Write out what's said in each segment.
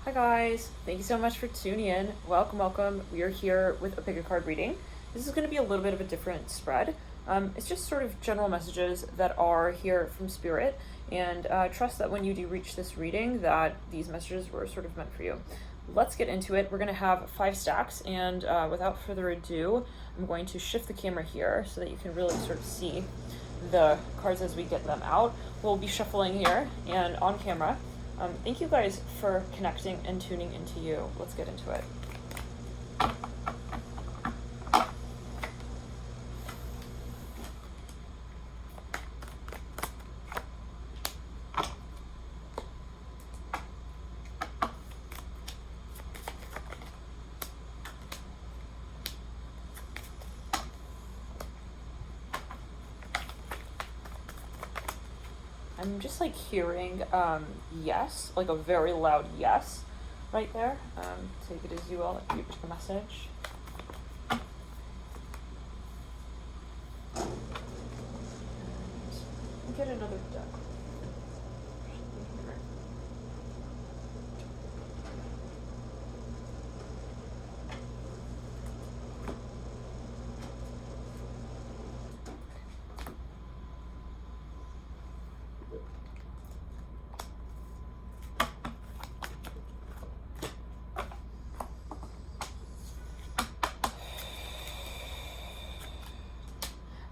Hi guys, thank you so much for tuning in. Welcome. We are here with a pick a card reading. This is going to be a little bit of a different spread. It's just sort of general messages that are here from Spirit, and trust that when you do reach this reading that these messages were sort of meant for you. Let's get into it. We're going to have 5 stacks, and without further ado, I'm going to shift the camera here so that you can really sort of see the cards as we get them out. We'll be shuffling here and on camera. Thank you guys for connecting and tuning into you. Let's get into it. I'm just like hearing yes, like a very loud yes right there. Take it as you will, if you pick a message. And get another deck.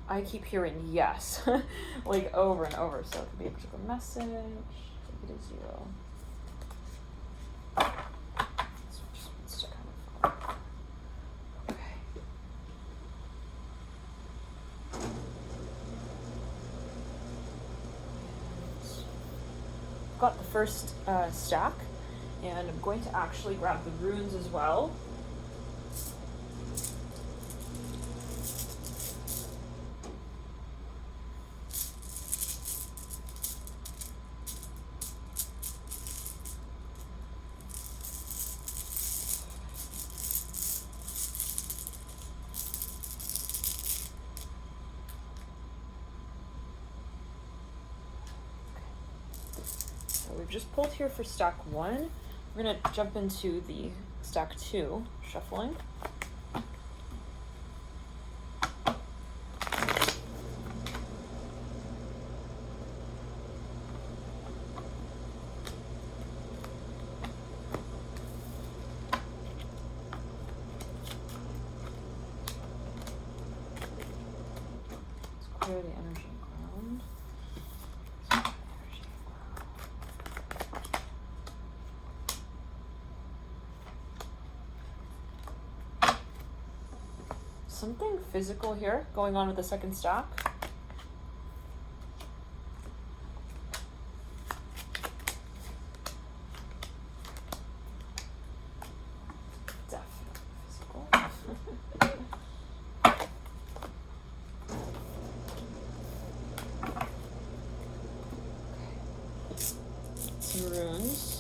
I keep hearing yes, like over and over, so it could be a particular message. Take it as you will. Okay. I've got the first stack, and I'm going to actually grab the runes as well. We've just pulled here for stack 1. We're going to jump into the stack 2, shuffling. Let's clear the energy ground. Something physical here going on with the second stack. Definitely physical. Some runes.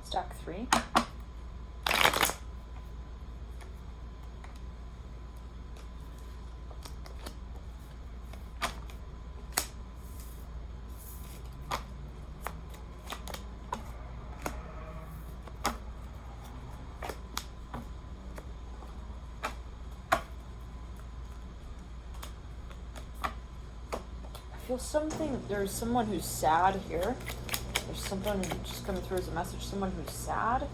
Stack 3. I feel something, there's someone who's sad here. There's something just coming through as a message, someone who's sad. I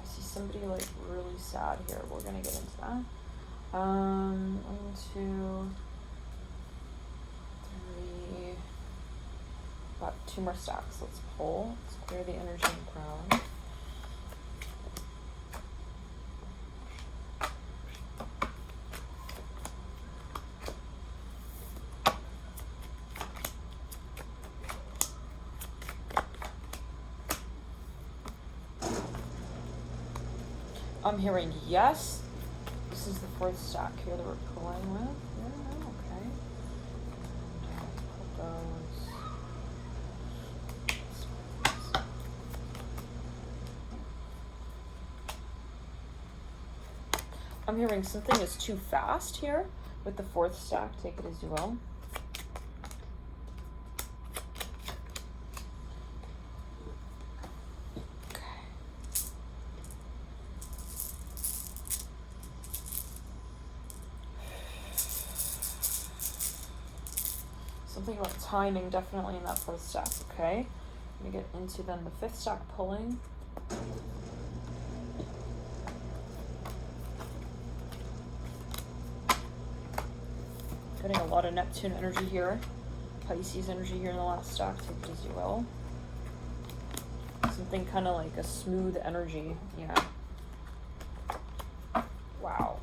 see somebody like really sad here. We're gonna get into that. 1, 2, 3. About 2 more stacks. Let's pull. Let's clear the energy in the crown. I'm hearing yes. This is the 4th stack here that we're pulling with. Yeah, okay. I'm hearing something is too fast here with the fourth stack. Take it as you will. Something about timing definitely in that fourth stack, okay? I'm gonna get into then the fifth stack pulling. Getting a lot of Neptune energy here, Pisces energy here in the last stack, take it as you will. Something kind of like a smooth energy, yeah. Wow.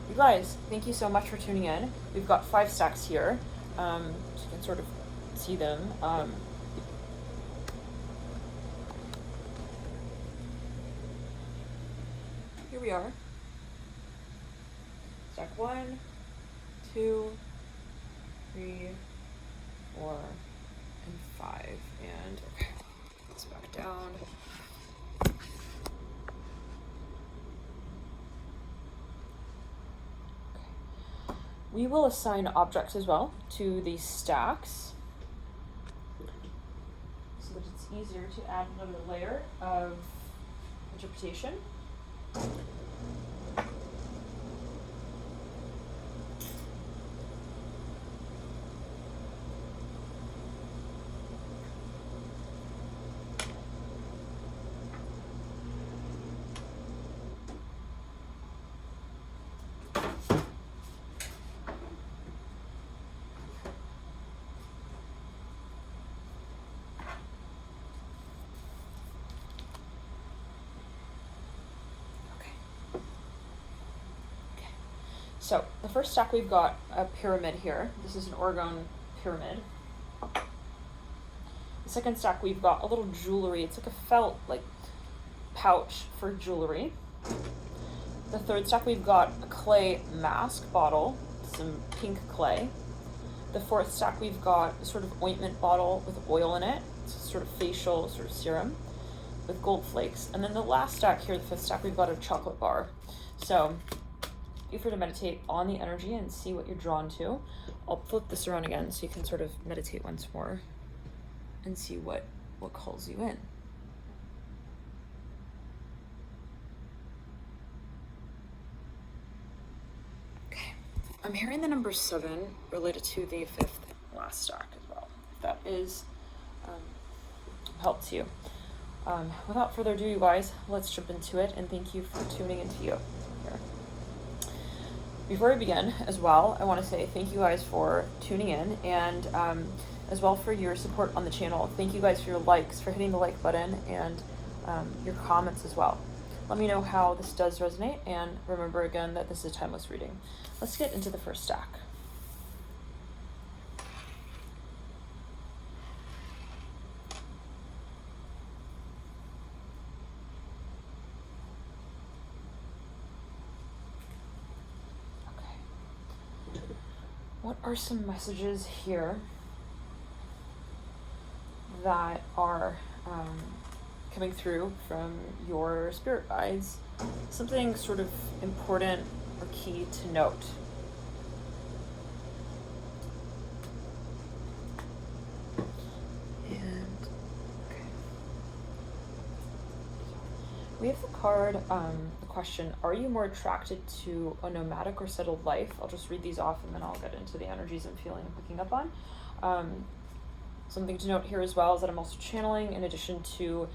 You guys, thank you so much for tuning in. We've got 5 stacks here, so you can sort of see them. Here we are. Stack 1, 2, 3, 4, and 5. And okay, let's back down. We will assign objects as well to these stacks so that it's easier to add another layer of interpretation. So the first stack, we've got a pyramid here. This is an orgone pyramid. The second stack, we've got a little jewelry. It's like a felt like pouch for jewelry. The third stack, we've got a clay mask bottle, some pink clay. The fourth stack, we've got a sort of ointment bottle with oil in it. It's a sort of facial sort of serum with gold flakes. And then the last stack here, the fifth stack, we've got a chocolate bar. So feel free to meditate on the energy and see what you're drawn to. I'll flip this around again so you can sort of meditate once more and see what calls you in. Okay, I'm hearing the number 7 related to the fifth last stack as well, if that is help to you. Without further ado, you guys, let's jump into it, and thank you for tuning into you here. Before we begin as well, I want to say thank you guys for tuning in, and as well for your support on the channel. Thank you guys for your likes, for hitting the like button, and your comments as well. Let me know how this does resonate, and remember again that this is a timeless reading. Let's get into the first stack. What are some messages here that are coming through from your spirit guides? Something sort of important or key to note. And okay. We have the card, the question, are you more attracted to a nomadic or settled life? I'll just read these off and then I'll get into the energies I'm feeling and picking up on. Something to note here as well is that I'm also channeling in addition to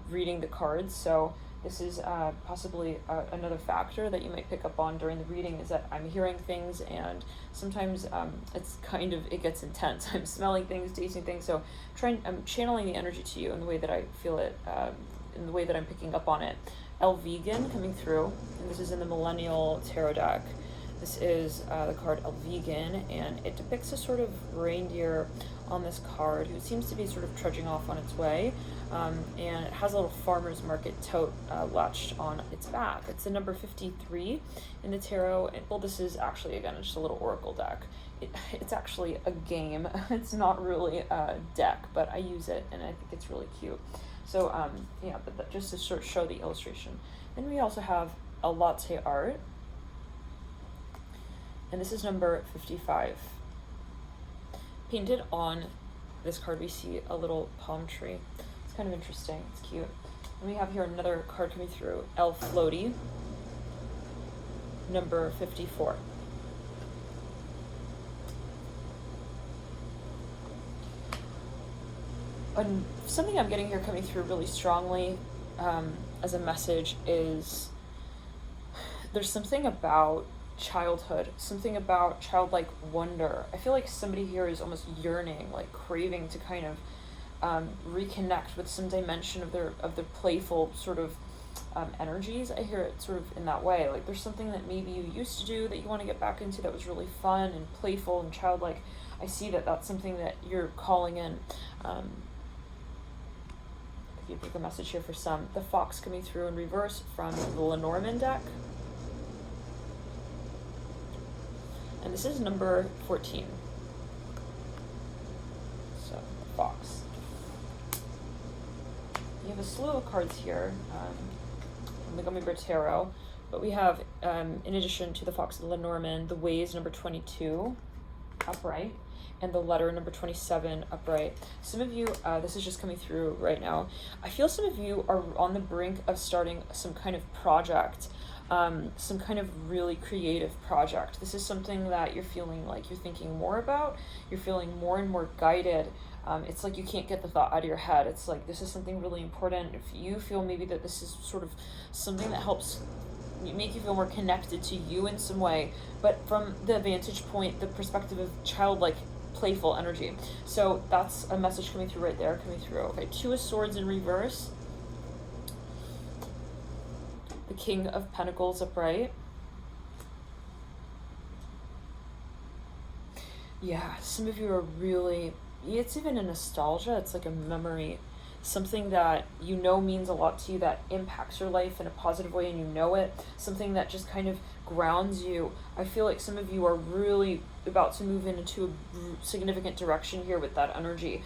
reading the cards. So this is possibly another factor that you might pick up on during the reading, is that I'm hearing things, and sometimes it gets intense. I'm smelling things, tasting things. So I'm channeling the energy to you in the way that I feel it, in the way that I'm picking up on it. El Vegan coming through, and this is in the Millennial Tarot deck. This is the card El Vegan, and it depicts a sort of reindeer on this card who seems to be sort of trudging off on its way, and it has a little farmer's market tote latched on its back. It's the number 53 in the tarot, and well, this is actually, again, just a little oracle deck. It's actually a game. It's not really a deck, but I use it, and I think it's really cute. So, yeah, but just to sort of show the illustration. Then we also have a latte art, and this is number 55. Painted on this card, we see a little palm tree. It's kind of interesting. It's cute. And we have here another card coming through, El Floaty, number 54. And something I'm getting here coming through really strongly as a message is there's something about childhood, something about childlike wonder. I feel like somebody here is almost yearning, like craving to kind of reconnect with some dimension of their playful sort of energies. I hear it sort of in that way. Like there's something that maybe you used to do that you want to get back into that was really fun and playful and childlike. I see that that's something that you're calling in. If you pick a message here for some, the fox coming through in reverse from the Lenormand deck. And this is number 14. So, the fox. You have a slew of cards here from the Gummy Bear Tarot, but we have, in addition to the fox and the Lenormand, the ways number 22 upright, and the letter number 27 upright. Some of you, this is just coming through right now, I feel some of you are on the brink of starting some kind of project, some kind of really creative project. This is something that you're feeling like you're thinking more about, you're feeling more and more guided. It's like you can't get the thought out of your head. It's like this is something really important. If you feel maybe that this is sort of something that helps make you feel more connected to you in some way, but from the vantage point, the perspective of childlike playful energy. So that's a message coming through right there, coming through. Okay, Two of Swords in reverse, the King of Pentacles upright. Yeah, some of you are really, it's even a nostalgia, it's like a memory, something that you know means a lot to you, that impacts your life in a positive way and you know it, something that just kind of grounds you. I feel like some of you are really about to move into a significant direction here with that energy.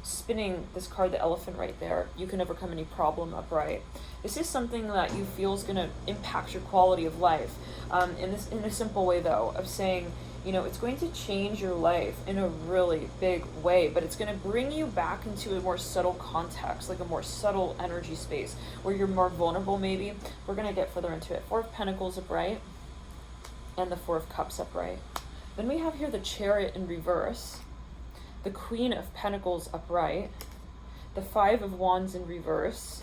Spinning this card, the elephant right there, you can overcome any problem upright. This is something that you feel is going to impact your quality of life in a simple way though, of saying, you know, it's going to change your life in a really big way, but it's going to bring you back into a more subtle context, like a more subtle energy space where you're more vulnerable maybe. We're going to get further into it. Four of Pentacles upright and the Four of Cups upright. Then we have here the Chariot in reverse, the Queen of Pentacles upright, the Five of Wands in reverse.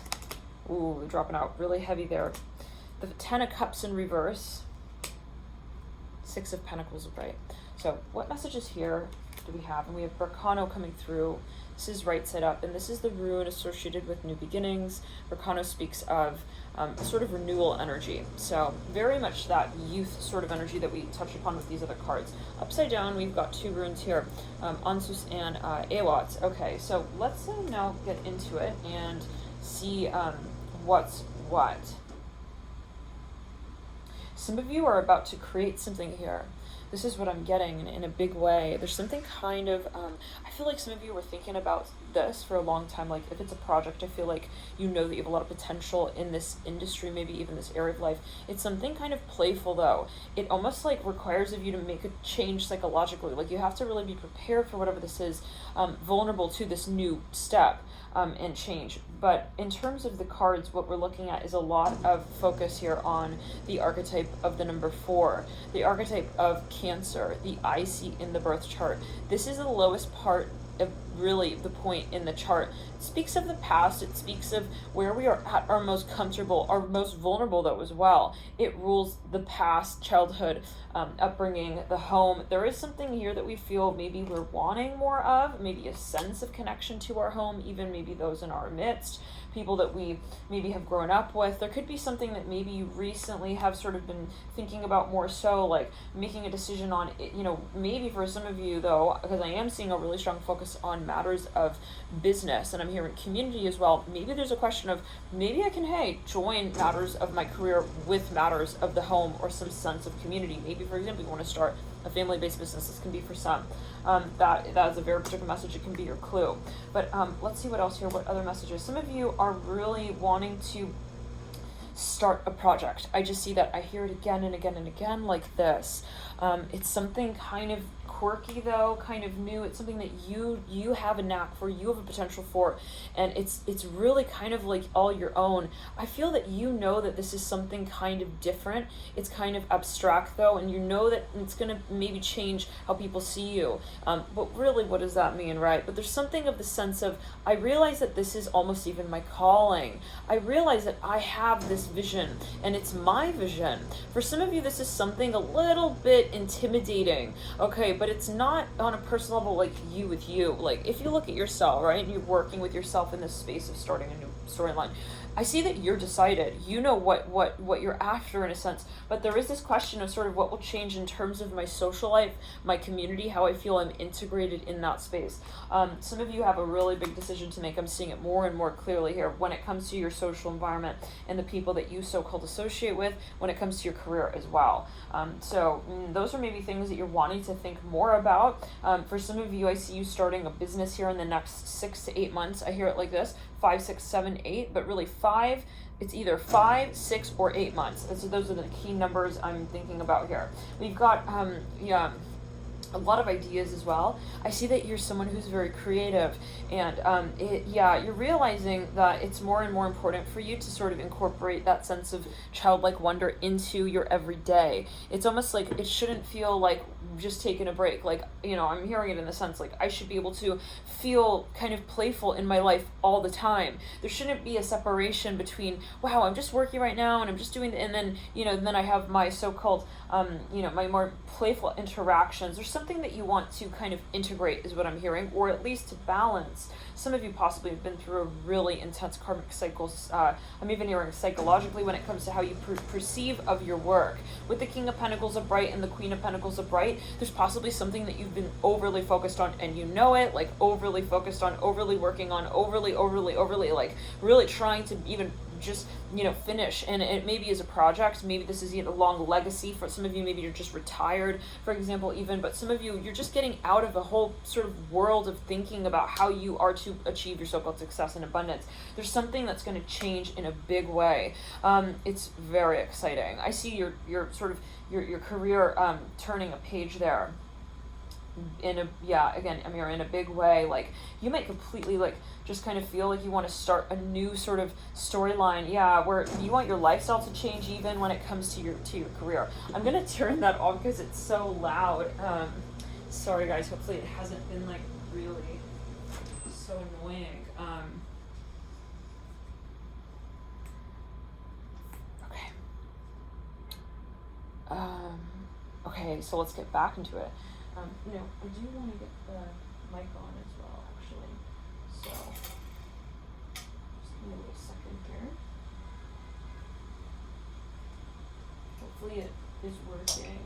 Ooh, dropping out really heavy there. The Ten of Cups in reverse, Six of Pentacles upright. So what messages here do we have? And we have Berkano coming through. This is right side up, and this is the rune associated with new beginnings. Berkano speaks of a sort of renewal energy. So very much that youth sort of energy that we touch upon with these other cards. Upside down, we've got two runes here, Ansus and Ewat. Okay, so let's now get into it and see what's what. Some of you are about to create something here. This is what I'm getting in a big way. There's something kind of, I feel like some of you were thinking about this for a long time. Like if it's a project, I feel like you know that you have a lot of potential in this industry, maybe even this area of life. It's something kind of playful though. It almost like requires of you to make a change psychologically. Like you have to really be prepared for whatever this is, vulnerable to this new step. And change. But in terms of the cards, what we're looking at is a lot of focus here on the archetype of the number 4, the archetype of Cancer, the IC in the birth chart. This is the lowest part of really the point in the chart. It speaks of the past, it speaks of where we are at our most comfortable, our most vulnerable, though, as well. It rules the past, childhood, upbringing, the home. There is something here that we feel maybe we're wanting more of, maybe a sense of connection to our home, even maybe those in our midst, people that we maybe have grown up with. There could be something that maybe you recently have sort of been thinking about more so, like making a decision on it. Maybe for some of you, though, because I am seeing a really strong focus on matters of business, and I'm hearing community as well. Maybe there's a question of, maybe I can, join matters of my career with matters of the home, or some sense of community. Maybe, for example, you want to start a family-based business. This can be for some. That is a very particular message. It can be your clue. But let's see what else here. What other messages? Some of you are really wanting to start a project. I just see that. I hear it again and again and again like this. It's something kind of quirky, though, kind of new. It's something that you have a knack for, you have a potential for, and it's really kind of like all your own. I feel that that this is something kind of different. It's kind of abstract, though, and that it's going to maybe change how people see you. But really, what does that mean, right? But there's something of the sense of, I realize that this is almost even my calling. I realize that I have this vision, and it's my vision. For some of you, this is something a little bit intimidating, okay, but it's not on a personal level, like you with you. Like, if you look at yourself, right, and you're working with yourself in this space of starting a new storyline, I see that you're decided. You know what you're after, in a sense, but there is this question of sort of what will change in terms of my social life, my community, how I feel I'm integrated in that space. Some of you have a really big decision to make. I'm seeing it more and more clearly here when it comes to your social environment and the people that you so-called associate with, when it comes to your career as well. So those are maybe things that you're wanting to think more about. For some of you, I see you starting a business here in the next 6 to 8 months. I hear it like this: 5, 6, 7, 8, but really 5. It's either 5, 6, or 8 months. So those are the key numbers I'm thinking about here. We've got a lot of ideas as well. I see that you're someone who's very creative, and you're realizing that it's more and more important for you to sort of incorporate that sense of childlike wonder into your everyday. It's almost like it shouldn't feel like just taking a break. Like, I'm hearing it in the sense like I should be able to feel kind of playful in my life all the time. There shouldn't be a separation between, wow, I'm just working right now and I'm just doing, and then, then I have my so-called, my more playful interactions. There's something that you want to kind of integrate, is what I'm hearing, or at least to balance. Some of you possibly have been through a really intense karmic cycles. I'm even hearing psychologically when it comes to how you perceive of your work. With the King of Pentacles upright and the Queen of Pentacles upright, there's possibly something that you've been overly focused on, and like overly focused on, overly working on, overly, like really trying to even just finish, and it maybe is a project. Maybe this is a long legacy. For some of you, maybe you're just retired, for example, even, but some of you, you're just getting out of the whole sort of world of thinking about how you are to achieve your so-called success and abundance. There's something that's going to change in a big way. It's very exciting. I see your sort of your career turning a page there. I'm here in a big way. Like, you might completely just kind of feel like you want to start a new sort of storyline, where you want your lifestyle to change, even when it comes to your career. I'm gonna turn that off because it's so loud. Sorry guys, hopefully it hasn't been really so annoying. Okay, so let's get back into it. I do want to get the mic on as well, actually. So, just give me a little second here. Hopefully it is working.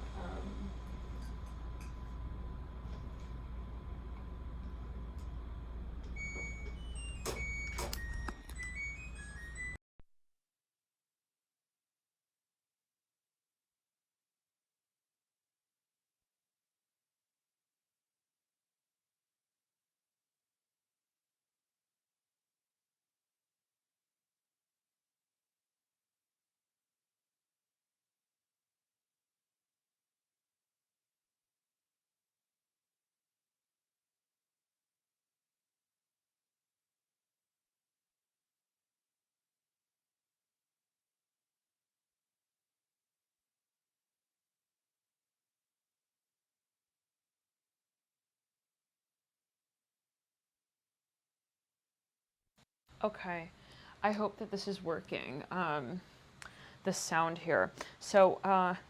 Okay, I hope that this is working, the sound here. So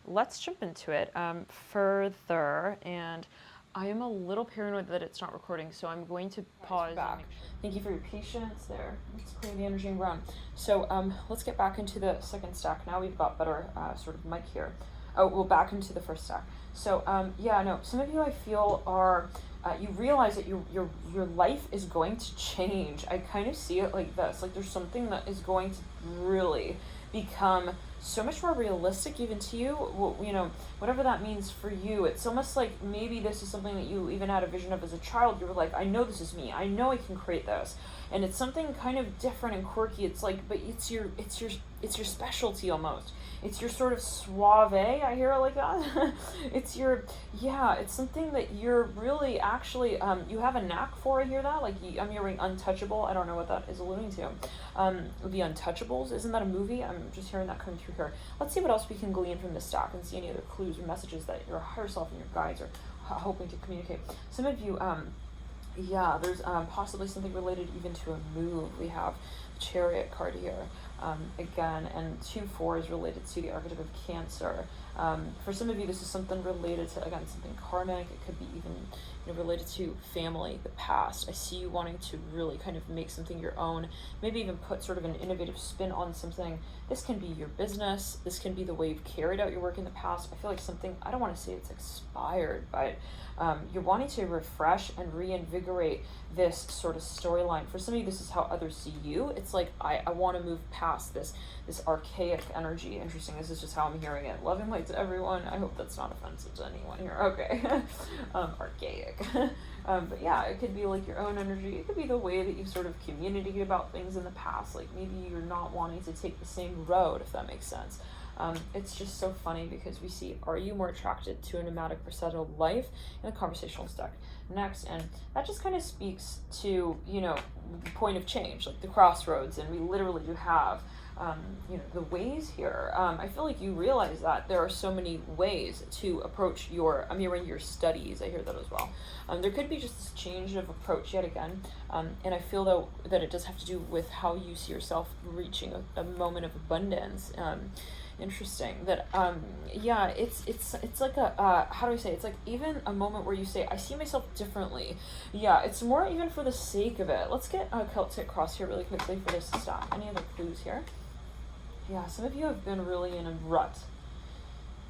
let's jump into it further, and I am a little paranoid that it's not recording, so I'm going to pause. Back. Sure. Thank you for your patience there. Let's clear the energy around. So let's get back into the second stack now. We've got better sort of mic here. Oh, we'll back into the first stack. So yeah, no, some of you I feel are, you realize that your life is going to change. I kind of see it like this, like there's something that is going to really become so much more realistic even to you, whatever that means for you. It's almost like maybe this is something that you even had a vision of as a child. You were like, I know this is me, I know I can create this, and it's something kind of different and quirky. It's like, but it's your specialty almost. It's your sort of suave, I hear it like that. It's something that you're really actually, you have a knack for, I hear that. Like, I'm hearing untouchable. I don't know what that is alluding to. The Untouchables, isn't that a movie? I'm just hearing that coming through here. Let's see what else we can glean from this stack and see any other clues or messages that your higher self and your guides are hoping to communicate. Some of you, there's possibly something related even to a move. We have the Chariot card here. Again, and 2-4 is related to the archetype of Cancer. For some of you, this is something related to, again, something karmic. It could be even related to family, the past. I see you wanting to really kind of make something your own, maybe even put sort of an innovative spin on something. This can be your business. This can be the way you've carried out your work in the past. I feel like something, I don't want to say it's expired, but you're wanting to refresh and reinvigorate this sort of storyline. For some of you, this is how others see you. It's like, I want to move past this archaic energy. Interesting. This is just how I'm hearing it. Loving light to everyone. I hope that's not offensive to anyone here. Okay. Archaic. But yeah, it could be like your own energy. It could be the way that you've sort of communicated about things in the past. Like maybe you're not wanting to take the same road, if that makes sense. It's just so funny because we see, are you more attracted to a nomadic or settled life in the conversational stack next? And that just kind of speaks to, the point of change, like the crossroads. And we literally do have, the ways here. I feel like you realize that there are so many ways to approach I'm hearing your studies. I hear that as well. There could be just this change of approach yet again. And I feel though that it does have to do with how you see yourself reaching a moment of abundance. Interesting that it's like a how do I say, it's like even a moment where you say, I see myself differently. It's more even for the sake of it. Let's get a Celtic cross here really quickly for this to stop. Any other clues here? Some of you have been really in a rut,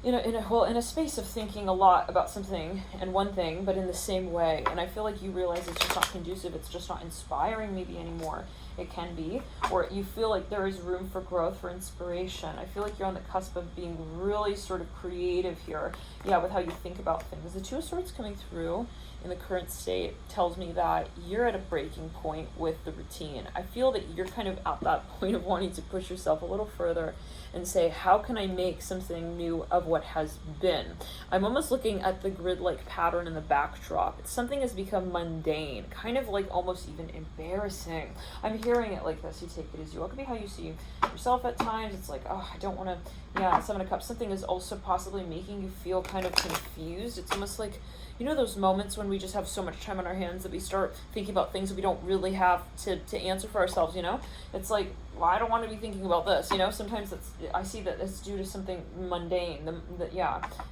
in a space of thinking a lot about something and one thing, but in the same way. And I feel like you realize it's just not conducive. It's just not inspiring maybe anymore. It can be, or you feel like there is room for growth, for inspiration. I feel like you're on the cusp of being really sort of creative here, with how you think about things. The Two of Swords coming through in the current state tells me that you're at a breaking point with the routine. I feel that you're kind of at that point of wanting to push yourself a little further and say, how can I make something new of what has been? I'm almost looking at the grid-like pattern in the backdrop. Something has become mundane, kind of like almost even embarrassing. I'm hearing it like this. You take it as you will. It could be how you see yourself at times. It's like, oh, I don't want to, Seven of Cups. Something is also possibly making you feel kind of confused. It's almost like, those moments when we just have so much time on our hands that we start thinking about things that we don't really have to answer for ourselves, It's like, well, I don't want to be thinking about this, Sometimes I see that it's due to something mundane, the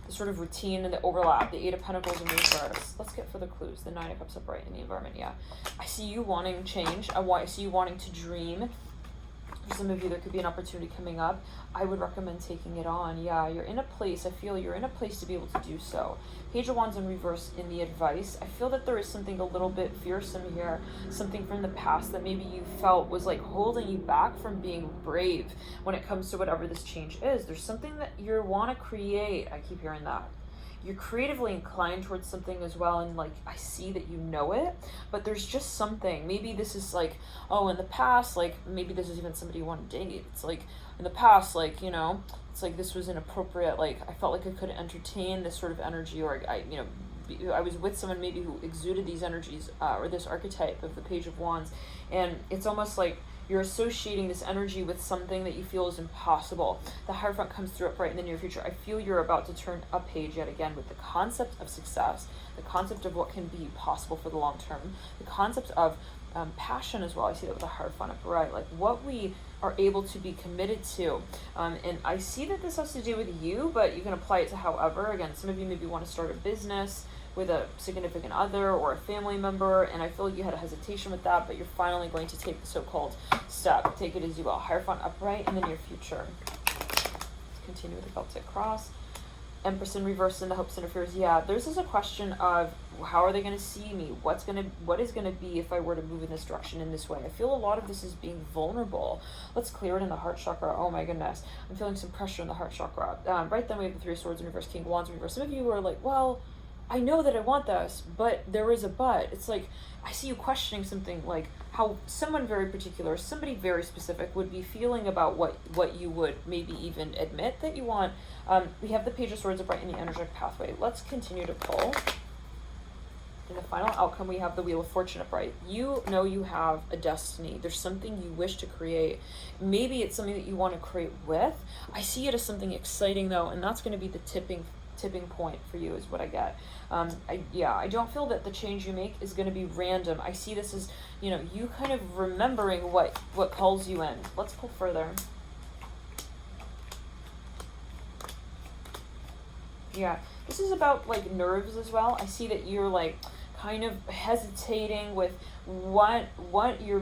sort of routine and the overlap, the Eight of Pentacles in reverse. Let's get for the clues, the Nine of Cups upright in the environment, I see you wanting change. I see you wanting to dream. For some of you, there could be an opportunity coming up. I would recommend taking it on. You're in a place, I feel you're in a place to be able to do so. Page of Wands in reverse in the advice. I feel that there is something a little bit fearsome here, something from the past that maybe you felt was like holding you back from being brave when it comes to whatever this change is. There's something that you want to create. I keep hearing that. You're creatively inclined towards something as well, and like I see that you know it, but there's just something. Maybe this is like, oh, in the past, like maybe this is even somebody you want to date. It's like in the past, like it's like this was inappropriate. Like I felt like I couldn't entertain this sort of energy, or I was with someone maybe who exuded these energies or this archetype of the Page of Wands, and it's almost like you're associating this energy with something that you feel is impossible. The Hierophant comes through upright in the near future. I feel you're about to turn a page yet again with the concept of success, the concept of what can be possible for the long term, the concept of passion as well. I see that with the Hierophant upright, like what we are able to be committed to. And I see that this has to do with you, but you can apply it to however. Again, some of you maybe want to start a business with a significant other or a family member, and I feel like you had a hesitation with that, but you're finally going to take the so-called step. Take it as you will. Hierophant upright in the near future. Continue with the Celtic cross. Empress in reverse in the hopes interferes. Yeah, there's just a question of how are they going to see me? What is going to be if I were to move in this direction in this way? I feel a lot of this is being vulnerable. Let's clear it in the heart chakra. Oh my goodness. I'm feeling some pressure in the heart chakra. Right then we have the Three of Swords in reverse, King of Wands in reverse. Some of you are like, well, I know that I want this, but there is a but. It's like, I see you questioning something like how someone very particular, somebody very specific would be feeling about what you would maybe even admit that you want. We have the Page of Swords upright in the energetic pathway. Let's continue to pull. In the final outcome, we have the Wheel of Fortune upright. You know you have a destiny. There's something you wish to create. Maybe it's something that you want to create with. I see it as something exciting though, and that's going to be the tipping point for you is what I get. I don't feel that the change you make is going to be random. I see this as, you kind of remembering what calls you in. Let's pull further. Yeah, this is about like nerves as well. I see that you're like kind of hesitating with what your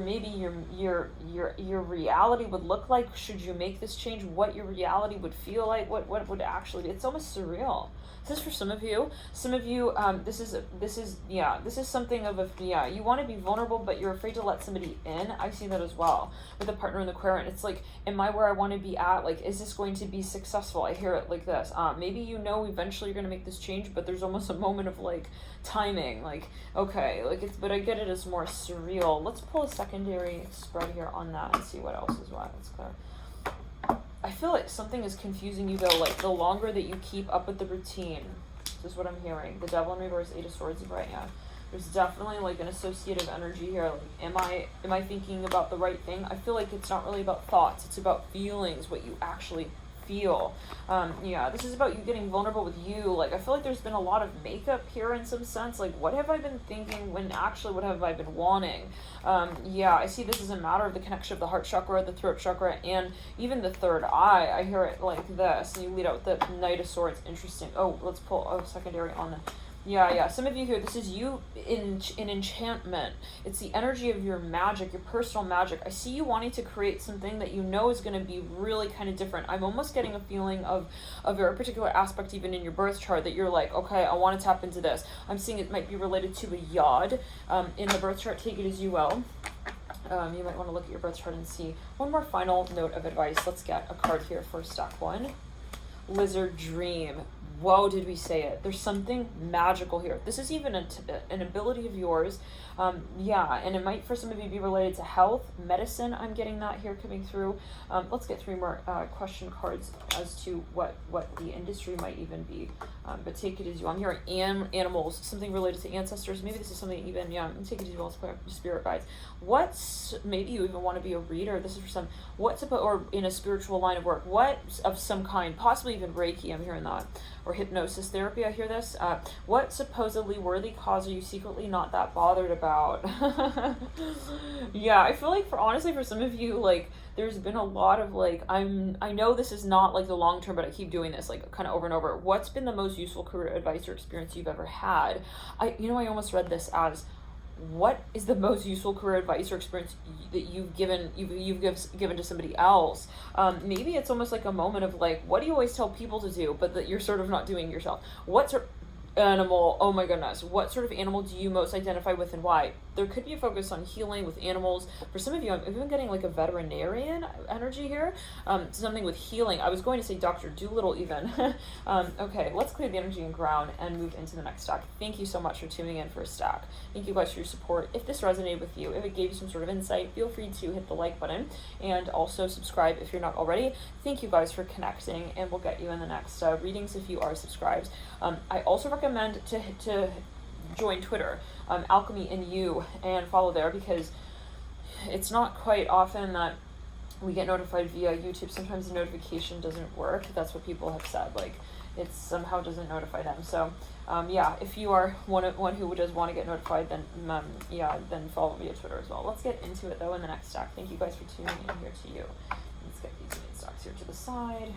reality would look like should you make this change, what your reality would feel like, what would actually be. It's almost surreal. This is for some of you. This is something of you want to be vulnerable, but you're afraid to let somebody in. I see that as well with a partner in the Aquarian. It's like, am I where I want to be at? Like, is this going to be successful? I hear it like this. Maybe eventually you're going to make this change, but there's almost a moment of like timing. Like, okay, like but I get it as more surreal. Let's pull a secondary spread here on that and see what else is what. It's clear. I feel like something is confusing you though, like the longer that you keep up with the routine. This is what I'm hearing. The Devil in reverse, Eight of Swords right now. There's definitely like an associative energy here. Like, am I thinking about the right thing? I feel like it's not really about thoughts. It's about feelings, what you actually feel. This is about you getting vulnerable with you. Like, I feel like there's been a lot of makeup here in some sense. Like, what have I been thinking when actually what have I been wanting? I see this as a matter of the connection of the heart chakra, the throat chakra, and even the third eye. I hear it like this. And you lead out with the Knight of Swords. Interesting. Oh, let's pull secondary on the... Some of you here, this is you in enchantment. It's the energy of your magic, your personal magic. I see you wanting to create something that you know is going to be really kind of different. I'm almost getting a feeling of a very particular aspect even in your birth chart that you're like, okay, I want to tap into this. I'm seeing it might be related to a yod in the birth chart. Take it as you will. You might want to look at your birth chart and see. One more final note of advice. Let's get a card here for stack one. Lizard Dream. Whoa, did we say it? There's something magical here. This is even an ability of yours. And it might for some of you be related to health, medicine. I'm getting that here coming through. Let's get three more question cards as to what the industry might even be. But take it as you. I'm hearing animals, something related to ancestors. Maybe this is something even, take it as you will, spirit guides. Maybe you even want to be a reader. This is for some, or in a spiritual line of work, what of some kind, possibly even Reiki, I'm hearing that. Or hypnosis therapy, I hear this. What supposedly worthy cause are you secretly not that bothered about? I feel like for some of you, like, there's been a lot of like, I know this is not like the long term, but I keep doing this like kind of over and over. What's been the most useful career advice or experience you've ever had? I almost read this as, what is the most useful career advice or experience that you've given to somebody else? Maybe it's almost like a moment of like, what do you always tell people to do, but that you're sort of not doing yourself? What sort of animal, oh my goodness, what sort of animal do you most identify with and why? There could be a focus on healing with animals. For some of you, I'm even getting like a veterinarian energy here. Something with healing. I was going to say Dr. Doolittle even. Okay, let's clear the energy and ground and move into the next stack. Thank you so much for tuning in for a stack. Thank you guys for your support. If this resonated with you, if it gave you some sort of insight, feel free to hit the like button and also subscribe if you're not already. Thank you guys for connecting, and we'll get you in the next readings if you are subscribed. I also recommend to join Twitter, Alchemy in You, and follow there, because it's not quite often that we get notified via YouTube. Sometimes the notification doesn't work. That's what people have said. Like, it somehow doesn't notify them. So, yeah, if you are one who does want to get notified, then yeah, then follow via Twitter as well. Let's get into it though in the next stack. Thank you guys for tuning in here to you. Let's get these main stocks here to the side.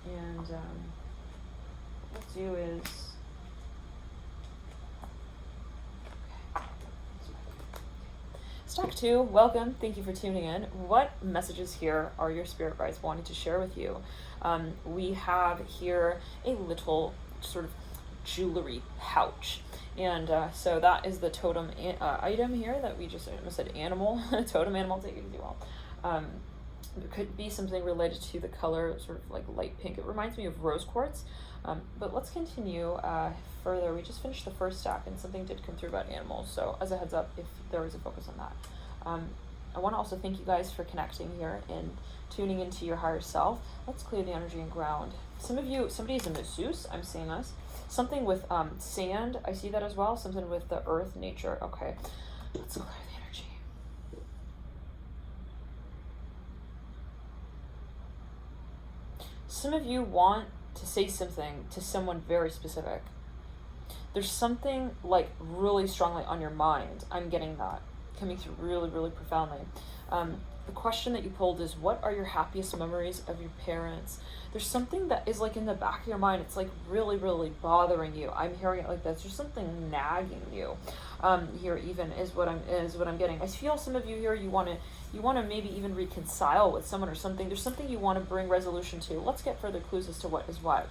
And what we'll do is, Stock 2, welcome. Thank you for tuning in. What messages here are your spirit guides wanting to share with you? We have here a little sort of jewelry pouch. And so that is the totem item here that we just, I almost said animal, totem animal, take it as you will. It could be something related to the color, sort of like light pink. It reminds me of rose quartz. But let's continue further. We just finished the first stack and something did come through about animals. So as a heads up, if there is a focus on that. I want to also thank you guys for connecting here and tuning into your higher self. Let's clear the energy and ground. Some of you, somebody is a masseuse, I'm seeing this. Something with sand, I see that as well. Something with the earth, nature. Okay, let's clear the energy. Some of you want to say something to someone very specific. There's something like really strongly on your mind. I'm getting that coming through really, really profoundly. The question that you pulled is, what are your happiest memories of your parents? There's something that is like in the back of your mind. It's like really, really bothering you. I'm hearing it like this. There's something nagging you. Here even is what I'm getting. I feel some of you here, you want to maybe even reconcile with someone or something. There's something you want to bring resolution to. Let's get further clues as to what is what.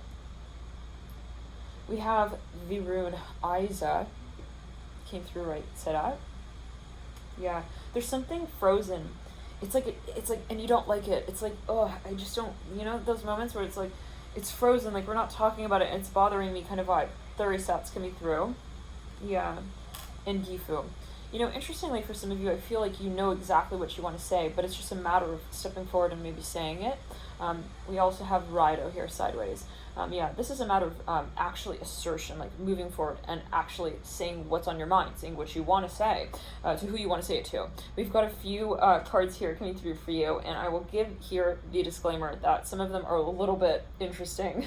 We have the rune Isa. Came through right, said out. Yeah, there's something frozen. It's like, and you don't like it. It's like, oh, I just don't, those moments where it's like, it's frozen, like we're not talking about it and it's bothering me kind of vibe. 30 sats coming through. Yeah, and Gifu. Interestingly for some of you, I feel like you know exactly what you want to say, but it's just a matter of stepping forward and maybe saying it. We also have Rido here sideways. Yeah, this is a matter of actually assertion, like moving forward and actually saying what's on your mind, saying what you want to say, to who you want to say it to. We've got a few cards here coming through for you, and I will give here the disclaimer that some of them are a little bit interesting.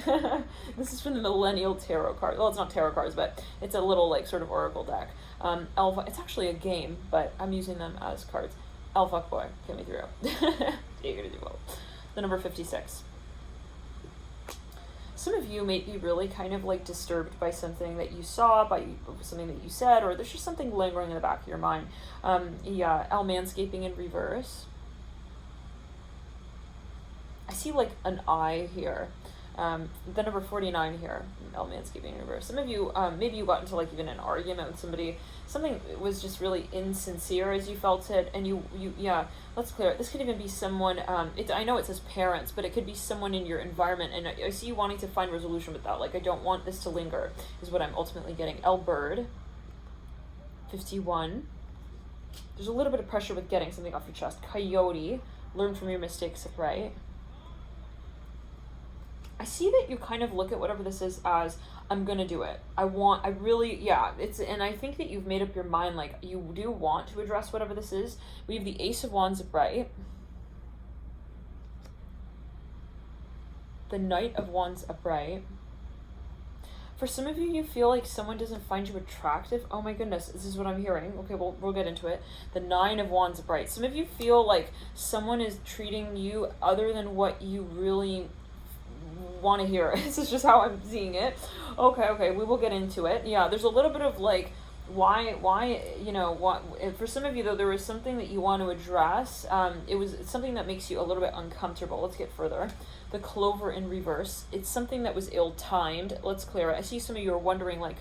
This is from the Millennial Tarot card. Well, it's not tarot cards, but it's a little like sort of oracle deck. Elva, it's actually a game, but I'm using them as cards. El Fuckboy coming through. You're gonna do well. The number 56. Some of you may be really kind of like disturbed by something that you saw, by something that you said, or there's just something lingering in the back of your mind. Yeah, El Manscaping in reverse. I see like an eye here. The number 49 here, El Manscaping in reverse. Some of you, maybe you got into like even an argument with somebody. Something was just really insincere as you felt it, and yeah, let's clear it. This could even be someone, I know it says parents, but it could be someone in your environment, and I see you wanting to find resolution with that. Like, I don't want this to linger, is what I'm ultimately getting. El Bird, 51. There's a little bit of pressure with getting something off your chest. Coyote, learn from your mistakes, right? I see that you kind of look at whatever this is as, I'm gonna do it. And I think that you've made up your mind, like, you do want to address whatever this is. We have the Ace of Wands upright. The Knight of Wands upright. For some of you, you feel like someone doesn't find you attractive. Oh my goodness, this is what I'm hearing. Okay, we'll get into it. The Nine of Wands upright. Some of you feel like someone is treating you other than what you really want to hear. This is just how I'm seeing it. Okay, we will get into it. Yeah, there's a little bit of like, why, for some of you though, there was something that you want to address. It's something that makes you a little bit uncomfortable. Let's get further. The Clover in reverse. It's something that was ill-timed. Let's clear it. I see some of you are wondering, like,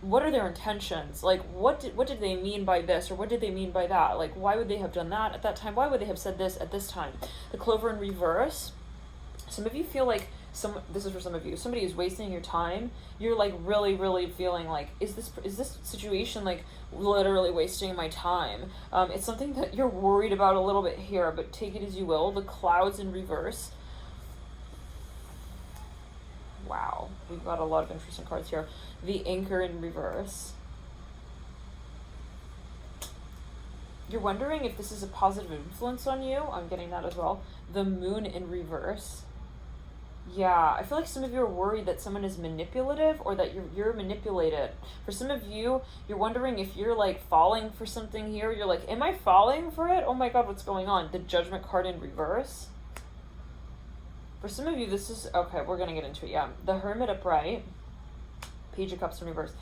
what are their intentions? Like, what did they mean by this, or what did they mean by that? Like, why would they have done that at that time? Why would they have said this at this time? The Clover in reverse. Some of you feel like this is for some of you, somebody is wasting your time. You're like really, really feeling like, is this situation like literally wasting my time? It's something that you're worried about a little bit here, but take it as you will. The Clouds in reverse. Wow, we've got a lot of interesting cards here. The Anchor in reverse. You're wondering if this is a positive influence on you. I'm getting that as well. The moon in reverse. Yeah, I feel like some of you are worried that someone is manipulative or that you're manipulated. For some of you, you're wondering if you're like falling for something here. You're like, am I falling for it? Oh my god, what's going on? The Judgment card in reverse. For some of you, this is, okay, we're going to get into it, yeah. The Hermit upright, Page of Cups in reverse.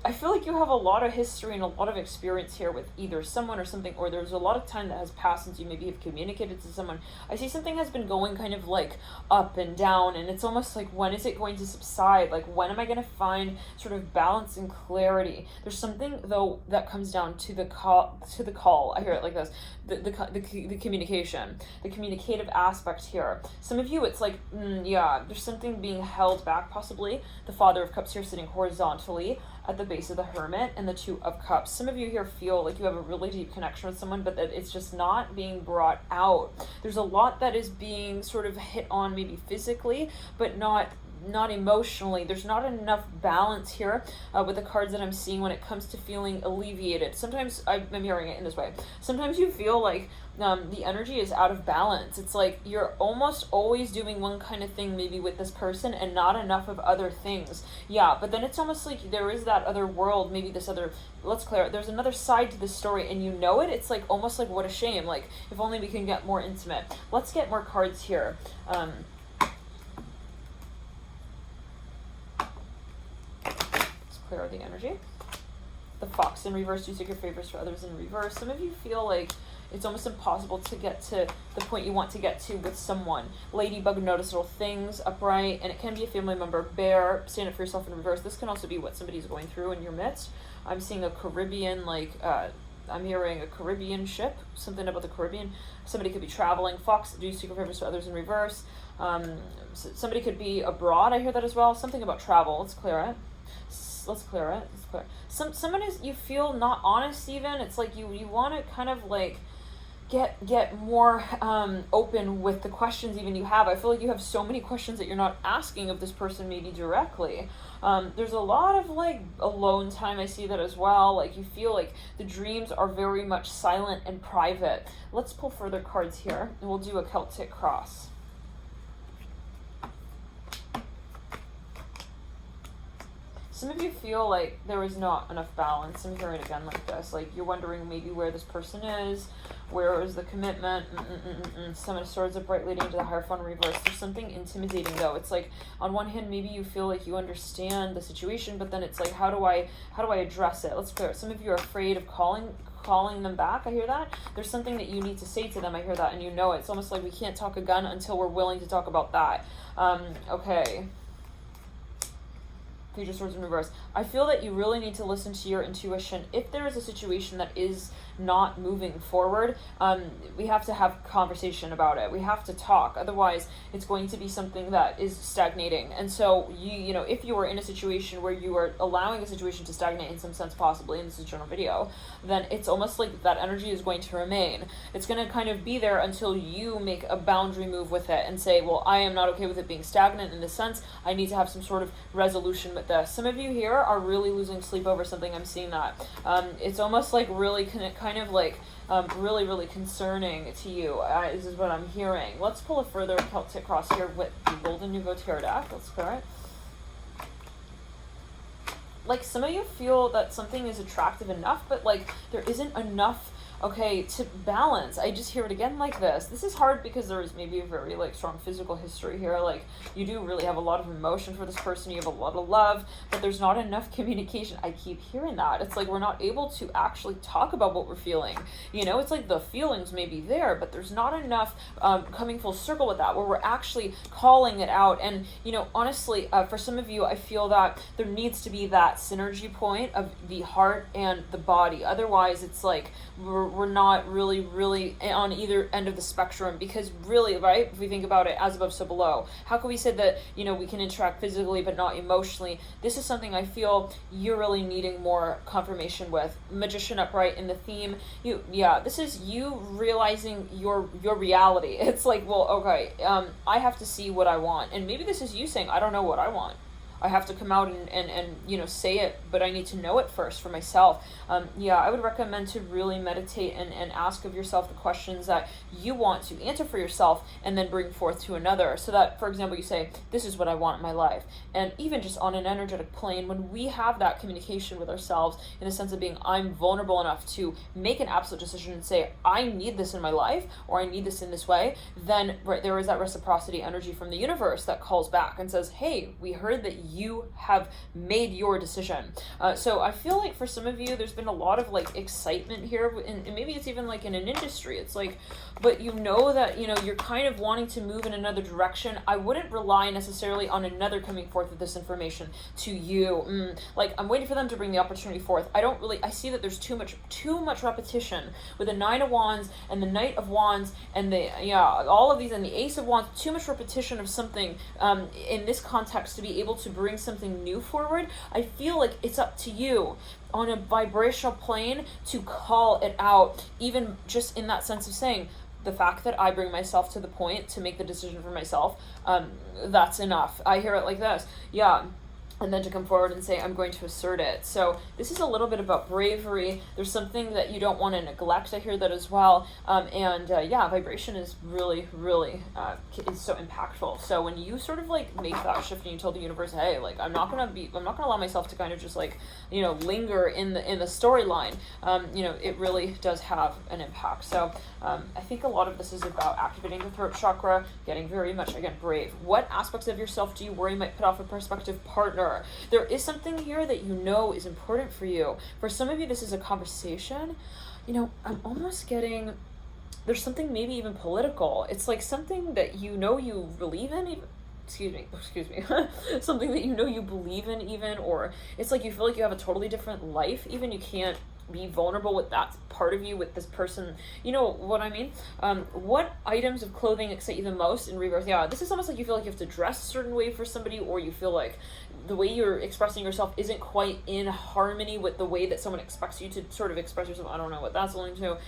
I feel like you have a lot of history and a lot of experience here with either someone or something, or there's a lot of time that has passed since you maybe have communicated to someone. I see something has been going kind of like up and down, and it's almost like, when is it going to subside? Like, when am I going to find sort of balance and clarity? There's something though that comes down to the call. I hear it like this. The communication, the communicative aspect here. Some of you, it's like, yeah, there's something being held back, possibly. The Father of Cups here sitting horizontally at the base of the Hermit, and the Two of Cups. Some of you here feel like you have a really deep connection with someone, but that it's just not being brought out. There's a lot that is being sort of hit on, maybe physically, but not emotionally. There's not enough balance here with the cards that I'm seeing when it comes to feeling alleviated. Sometimes I'm hearing it in this way. Sometimes you feel like the energy is out of balance. It's like you're almost always doing one kind of thing maybe with this person and not enough of other things. Yeah, but then it's almost like there is that other world, maybe this other, let's clear it, there's another side to this story and you know it. It's like almost like, what a shame. Like, if only we can get more intimate. Let's get more cards here. Clear the energy. The Fox in reverse. Do seek your favors for others in reverse. Some of you feel like it's almost impossible to get to the point you want to get to with someone. Ladybug, notice little things, upright, and it can be a family member. Bear, stand up for yourself in reverse. This can also be what somebody's going through in your midst. I'm seeing a Caribbean, like, I'm hearing a Caribbean ship, something about the Caribbean. Somebody could be traveling. Fox, do seek your favors for others in reverse. Somebody could be abroad. I hear that as well. Something about travel. Let's clear it. Let's clear it. Someone is, you feel not honest even. It's like you want to kind of like get more open with the questions even you have. I feel like you have so many questions that you're not asking of this person maybe directly. There's a lot of like alone time. I see that as well. Like, you feel like the dreams are very much silent and private. Let's pull further cards here and we'll do a Celtic cross. Some of you feel like there is not enough balance. I'm hearing it again like this. Like, you're wondering maybe where this person is. Where is the commitment? Seven of Swords upright leading to the Hierophant reverse. There's something intimidating though. It's like, on one hand, maybe you feel like you understand the situation, but then it's like, how do I address it? Let's clear it. Some of you are afraid of calling them back. I hear that. There's something that you need to say to them. I hear that, and you know it. It's almost like we can't talk a gun until we're willing to talk about that. Okay. Page of Swords in reverse. I feel that you really need to listen to your intuition. If there is a situation that is not moving forward, we have to have conversation about it. We have to talk. Otherwise, it's going to be something that is stagnating. And so, you know, if you are in a situation where you are allowing a situation to stagnate in some sense, possibly, and this is a general video, then it's almost like that energy is going to remain. It's going to kind of be there until you make a boundary move with it and say, well, I am not okay with it being stagnant in this sense. I need to have some sort of resolution with this. Some of you here are really losing sleep over something. I'm seeing that. It's almost like really kind of like really, really concerning to you. This is what I'm hearing. Let's pull a further Celtic cross here with the Golden Nouveau Tarot deck. Let's clear it. Like, some of you feel that something is attractive enough, but like there isn't enough, okay, to balance. I just hear it again like this. This is hard because there is maybe a very like strong physical history here. Like, you do really have a lot of emotion for this person. You have a lot of love, but there's not enough communication. I keep hearing that. It's like we're not able to actually talk about what we're feeling. You know, it's like the feelings may be there, but there's not enough coming full circle with that, where we're actually calling it out. And, you know, honestly, for some of you, I feel that there needs to be that synergy point of the heart and the body. Otherwise, it's like we're not really on either end of the spectrum, because really, right, if we think about it, as above so below, how can we say that, you know, we can interact physically but not emotionally? This is something I feel you're really needing more confirmation with. Magician upright in the theme, this is you realizing your reality. It's like, well, okay, I have to see what I want, and maybe this is you saying, I don't know what I want. I have to come out and say it, but I need to know it first for myself. I would recommend to really meditate and ask of yourself the questions that you want to answer for yourself, and then bring forth to another. So that, for example, you say, this is what I want in my life. And even just on an energetic plane, when we have that communication with ourselves in the sense of being, I'm vulnerable enough to make an absolute decision and say, I need this in my life, or I need this in this way, then there is that reciprocity energy from the universe that calls back and says, hey, we heard that you have made your decision. So I feel like for some of you, there's been a lot of like excitement here, and maybe it's even like in an industry. It's like, but that, you're kind of wanting to move in another direction. I wouldn't rely necessarily on another coming forth with this information to you. Like, I'm waiting for them to bring the opportunity forth. I see that there's too much repetition with the Nine of Wands and the Knight of Wands and all of these, and the Ace of Wands. Too much repetition of something in this context to be able to bring something new forward. I feel like it's up to you on a vibrational plane to call it out, even just in that sense of saying, the fact that I bring myself to the point to make the decision for myself, that's enough. I hear it like this. And then to come forward and say, I'm going to assert it. So this is a little bit about bravery. There's something that you don't want to neglect. I hear that as well. Vibration is really, really is so impactful. So when you sort of like make that shift and you tell the universe, hey, like I'm not gonna allow myself to kind of just like, linger in the storyline. It really does have an impact. So I think a lot of this is about activating the throat chakra, getting very much, again, brave. What aspects of yourself do you worry might put off a prospective partner? There is something here that is important for you. For some of you, this is a conversation. I'm almost getting, there's something maybe even political. It's like something that you believe in, even, excuse me, something that you believe in even, or it's like you feel like you have a totally different life, even you can't be vulnerable with that part of you, with this person. You know what I mean? What items of clothing excite you the most in rebirth? This is almost like you feel like you have to dress a certain way for somebody, or you feel like the way you're expressing yourself isn't quite in harmony with the way that someone expects you to sort of express yourself. I don't know what that's alluding to.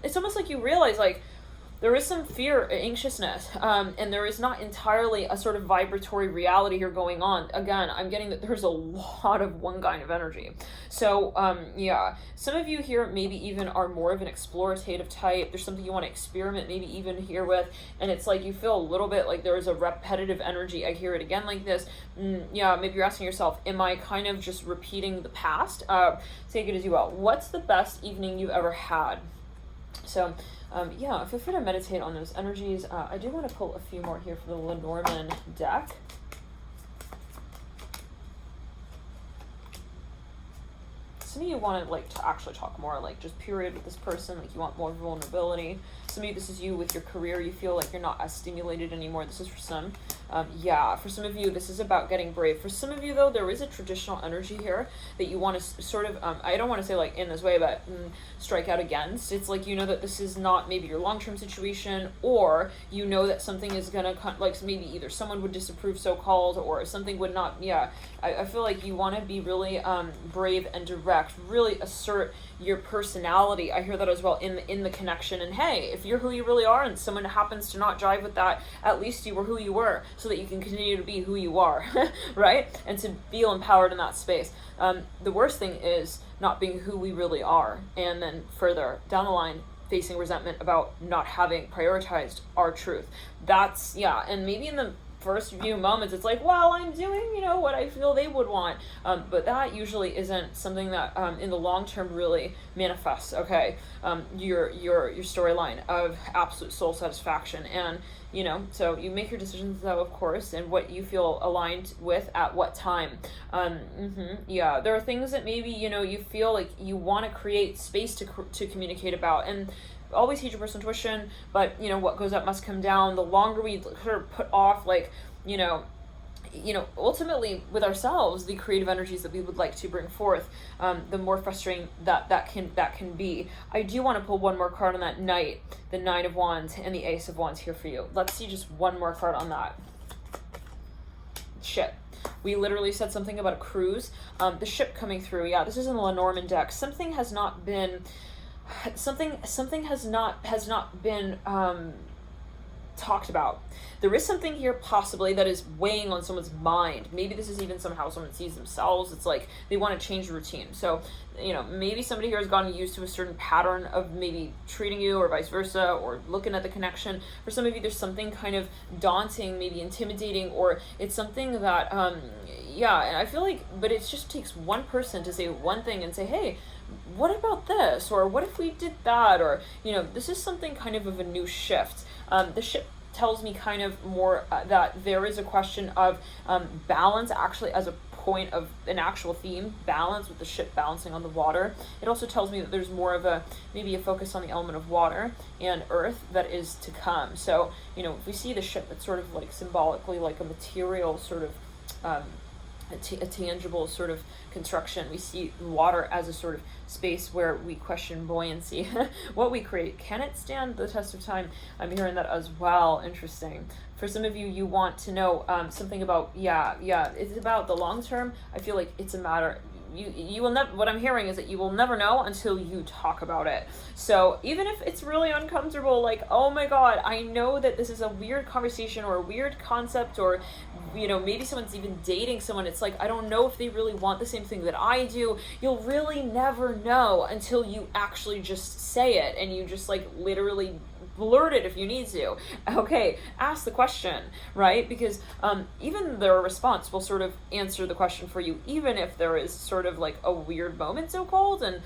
It's almost like you realize, like, there is some fear, anxiousness, and there is not entirely a sort of vibratory reality here going on. Again, I'm getting that there's a lot of one kind of energy. So, some of you here maybe even are more of an explorative type. There's something you want to experiment maybe even here with, and it's like you feel a little bit like there is a repetitive energy. I hear it again like this. Maybe you're asking yourself, am I kind of just repeating the past? Take it as you will. What's the best evening you've ever had? So, feel free to meditate on those energies. I do want to pull a few more here for the Lenormand deck. Some of you want to actually talk more just period with this person, like you want more vulnerability. Some of you, this is you with your career, you feel like you're not as stimulated anymore. This is for some. For some of you, this is about getting brave. For some of you, though, there is a traditional energy here that you want to sort of, I don't want to say in this way, but strike out against. It's like that this is not maybe your long-term situation, or that something is going to, maybe either someone would disapprove so-called, or something would not, I feel like you want to be really brave and direct, really assert your personality. I hear that as well in the connection. And hey, if you're who you really are and someone happens to not jive with that, at least you were who you were, so that you can continue to be who you are, right? And to feel empowered in that space. The worst thing is not being who we really are, and then further down the line, facing resentment about not having prioritized our truth. That's, and maybe in the first few moments it's like, well, I'm doing what I feel they would want, but that usually isn't something that in the long term really manifests your storyline of absolute soul satisfaction. And so you make your decisions though, of course, and what you feel aligned with at what time. There are things that maybe you feel like you want to create space to communicate about, and always heed your personal intuition, but what goes up must come down. The longer we sort of put off ultimately with ourselves, the creative energies that we would like to bring forth, the more frustrating that can be. I do want to pull one more card on that Knight, the Nine of Wands, and the Ace of Wands here for you. Let's see just one more card on that. Ship. We literally said something about a cruise. The ship coming through. This is in the Lenormand deck. Something has not been talked about. There is something here possibly that is weighing on someone's mind. Maybe this is even somehow someone sees themselves. It's like they want to change the routine. So, maybe somebody here has gotten used to a certain pattern of maybe treating you or vice versa, or looking at the connection. For some of you, there's something kind of daunting, maybe intimidating, or it's something that, and I feel like, but it just takes one person to say one thing and say, hey, what about this? Or what if we did that? Or, this is something kind of a new shift. The shift tells me kind of more that there is a question of balance actually as a point of an actual theme, balance with the ship balancing on the water. It also tells me that there's more of maybe a focus on the element of water and earth that is to come. So, if we see the ship, it's sort of like symbolically like a material sort of a tangible sort of construction. We see water as a sort of space where we question buoyancy. What we create, can it stand the test of time? I'm hearing that as well. Interesting. For some of you, you want to know something about, it's about the long term. I feel like it's a matter, you will never, what I'm hearing is that you will never know until you talk about it. So even if it's really uncomfortable, like, oh my God, I know that this is a weird conversation or a weird concept, or, maybe someone's even dating someone. It's like, I don't know if they really want the same thing that I do. You'll really never know until you actually just say it, and you just like literally blurt it if you need to. Okay, ask the question, right? Because even their response will sort of answer the question for you, even if there is sort of like a weird moment, so called. And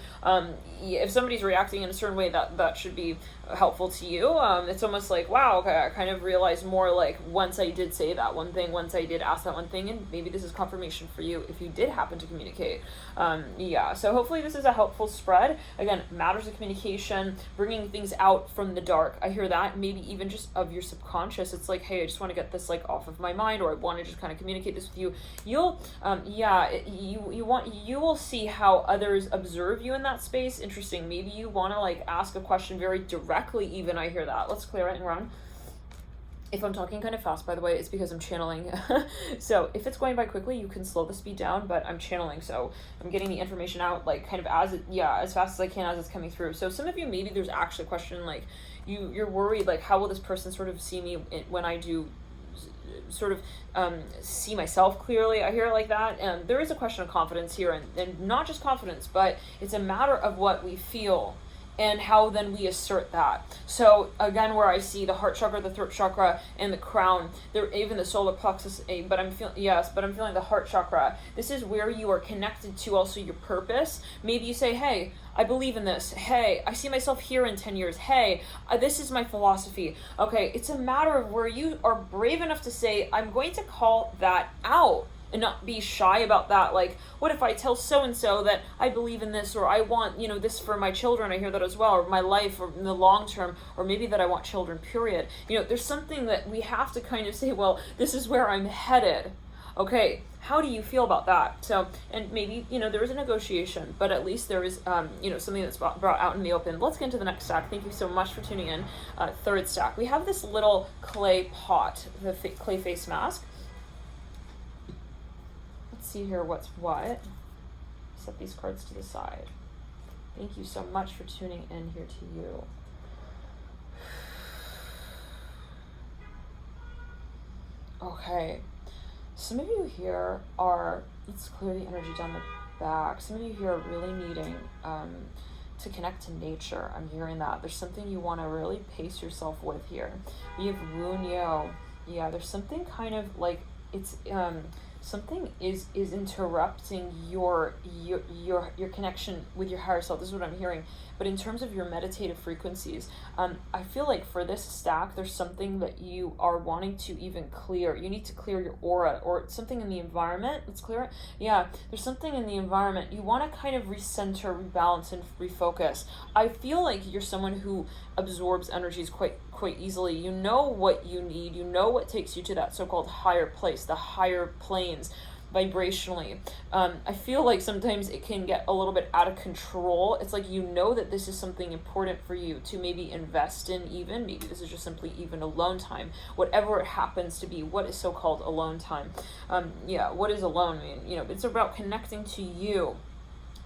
if somebody's reacting in a certain way, that should be helpful to you. It's almost like, wow, okay, I kind of realized more like once I did say that one thing, once I did ask that one thing, and maybe this is confirmation for you if you did happen to communicate. So hopefully this is a helpful spread. Again, matters of communication, bringing things out from the dark. I hear that, maybe even just of your subconscious. It's like, hey, I just want to get this like off of my mind, or I want to just kind of communicate this with you. You'll, you will see how others observe you in that space. Interesting. Maybe you want to like ask a question very directly even. I hear that. Let's clear it and run. If I'm talking kind of fast, by the way, it's because I'm channeling. So if it's going by quickly, you can slow the speed down, but I'm channeling. So I'm getting the information out like kind of as fast as I can as it's coming through. So some of you, maybe there's actually a question like you're worried, like how will this person sort of see me when I do sort of see myself clearly. I hear it like that. And there is a question of confidence here, and not just confidence, but it's a matter of what we feel and how then we assert that. So again, where I see the heart chakra, the throat chakra, and the crown, there even the solar plexus, but I'm feeling the heart chakra. This is where you are connected to also your purpose. Maybe you say, hey, I believe in this. Hey, I see myself here in 10 years. Hey, this is my philosophy. Okay, it's a matter of where you are brave enough to say, I'm going to call that out. And not be shy about that. Like, what if I tell so-and-so that I believe in this, or I want, this for my children? I hear that as well, or my life, or in the long term, or maybe that I want children, period. There's something that we have to kind of say, well, this is where I'm headed. Okay, how do you feel about that? So, and maybe, there is a negotiation, but at least there is, something that's brought out in the open. Let's get into the next stack. Thank you so much for tuning in. Third stack. We have this little clay pot, the clay face mask. See here what's what. Set these cards to the side. Thank you so much for tuning in here to you. Okay, some of you here are, let's clear the energy down the back. Some of you here are really needing to connect to nature. I'm hearing that. There's something you want to really pace yourself with here. We have Wunyo. Yeah, there's something kind of like, it's something is interrupting your connection with your higher self. This is what I'm hearing. But in terms of your meditative frequencies, I feel like for this stack, there's something that you are wanting to even clear. You need to clear your aura, or something in the environment. Let's clear it. Yeah, there's something in the environment. You want to kind of recenter, rebalance, and refocus. I feel like you're someone who absorbs energies quite easily. You know what you need. You know what takes you to that so-called higher place, the higher planes, vibrationally. I feel like sometimes it can get a little bit out of control. It's like that this is something important for you to maybe invest in even. Maybe this is just simply even alone time. Whatever it happens to be, what is so-called alone time? What is alone? I mean, it's about connecting to you.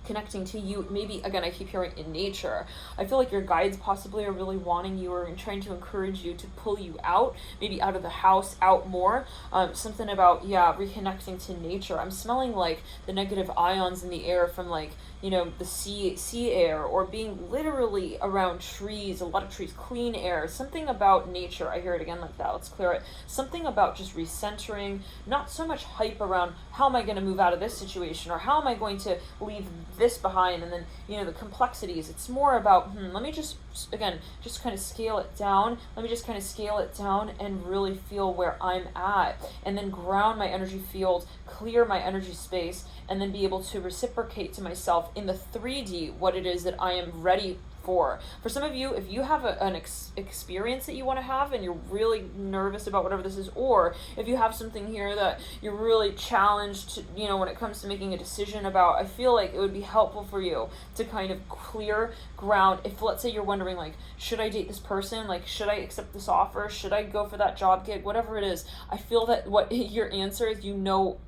connecting to you. Maybe, again, I keep hearing in nature. I feel like your guides possibly are really wanting you or trying to encourage you to pull you out, maybe out of the house, out more. Something about, reconnecting to nature. I'm smelling like the negative ions in the air from like, the sea air, or being literally around trees, a lot of trees, clean air, something about nature. I hear it again like that. Let's clear it. Something about just recentering, not so much hype around how am I going to move out of this situation, or how am I going to leave this behind, and then, the complexities. It's more about, let me just kind of scale it down. Let me just kind of scale it down and really feel where I'm at, and then ground my energy field, clear my energy space, and then be able to reciprocate to myself in the 3D what it is that I am ready for. For some of you, if you have an experience that you want to have and you're really nervous about whatever this is, or if you have something here that you're really challenged, when it comes to making a decision about, I feel like it would be helpful for you to kind of clear ground. If, let's say, you're wondering, like, should I date this person? Like, should I accept this offer? Should I go for that job gig? Whatever it is, I feel that what your answer is,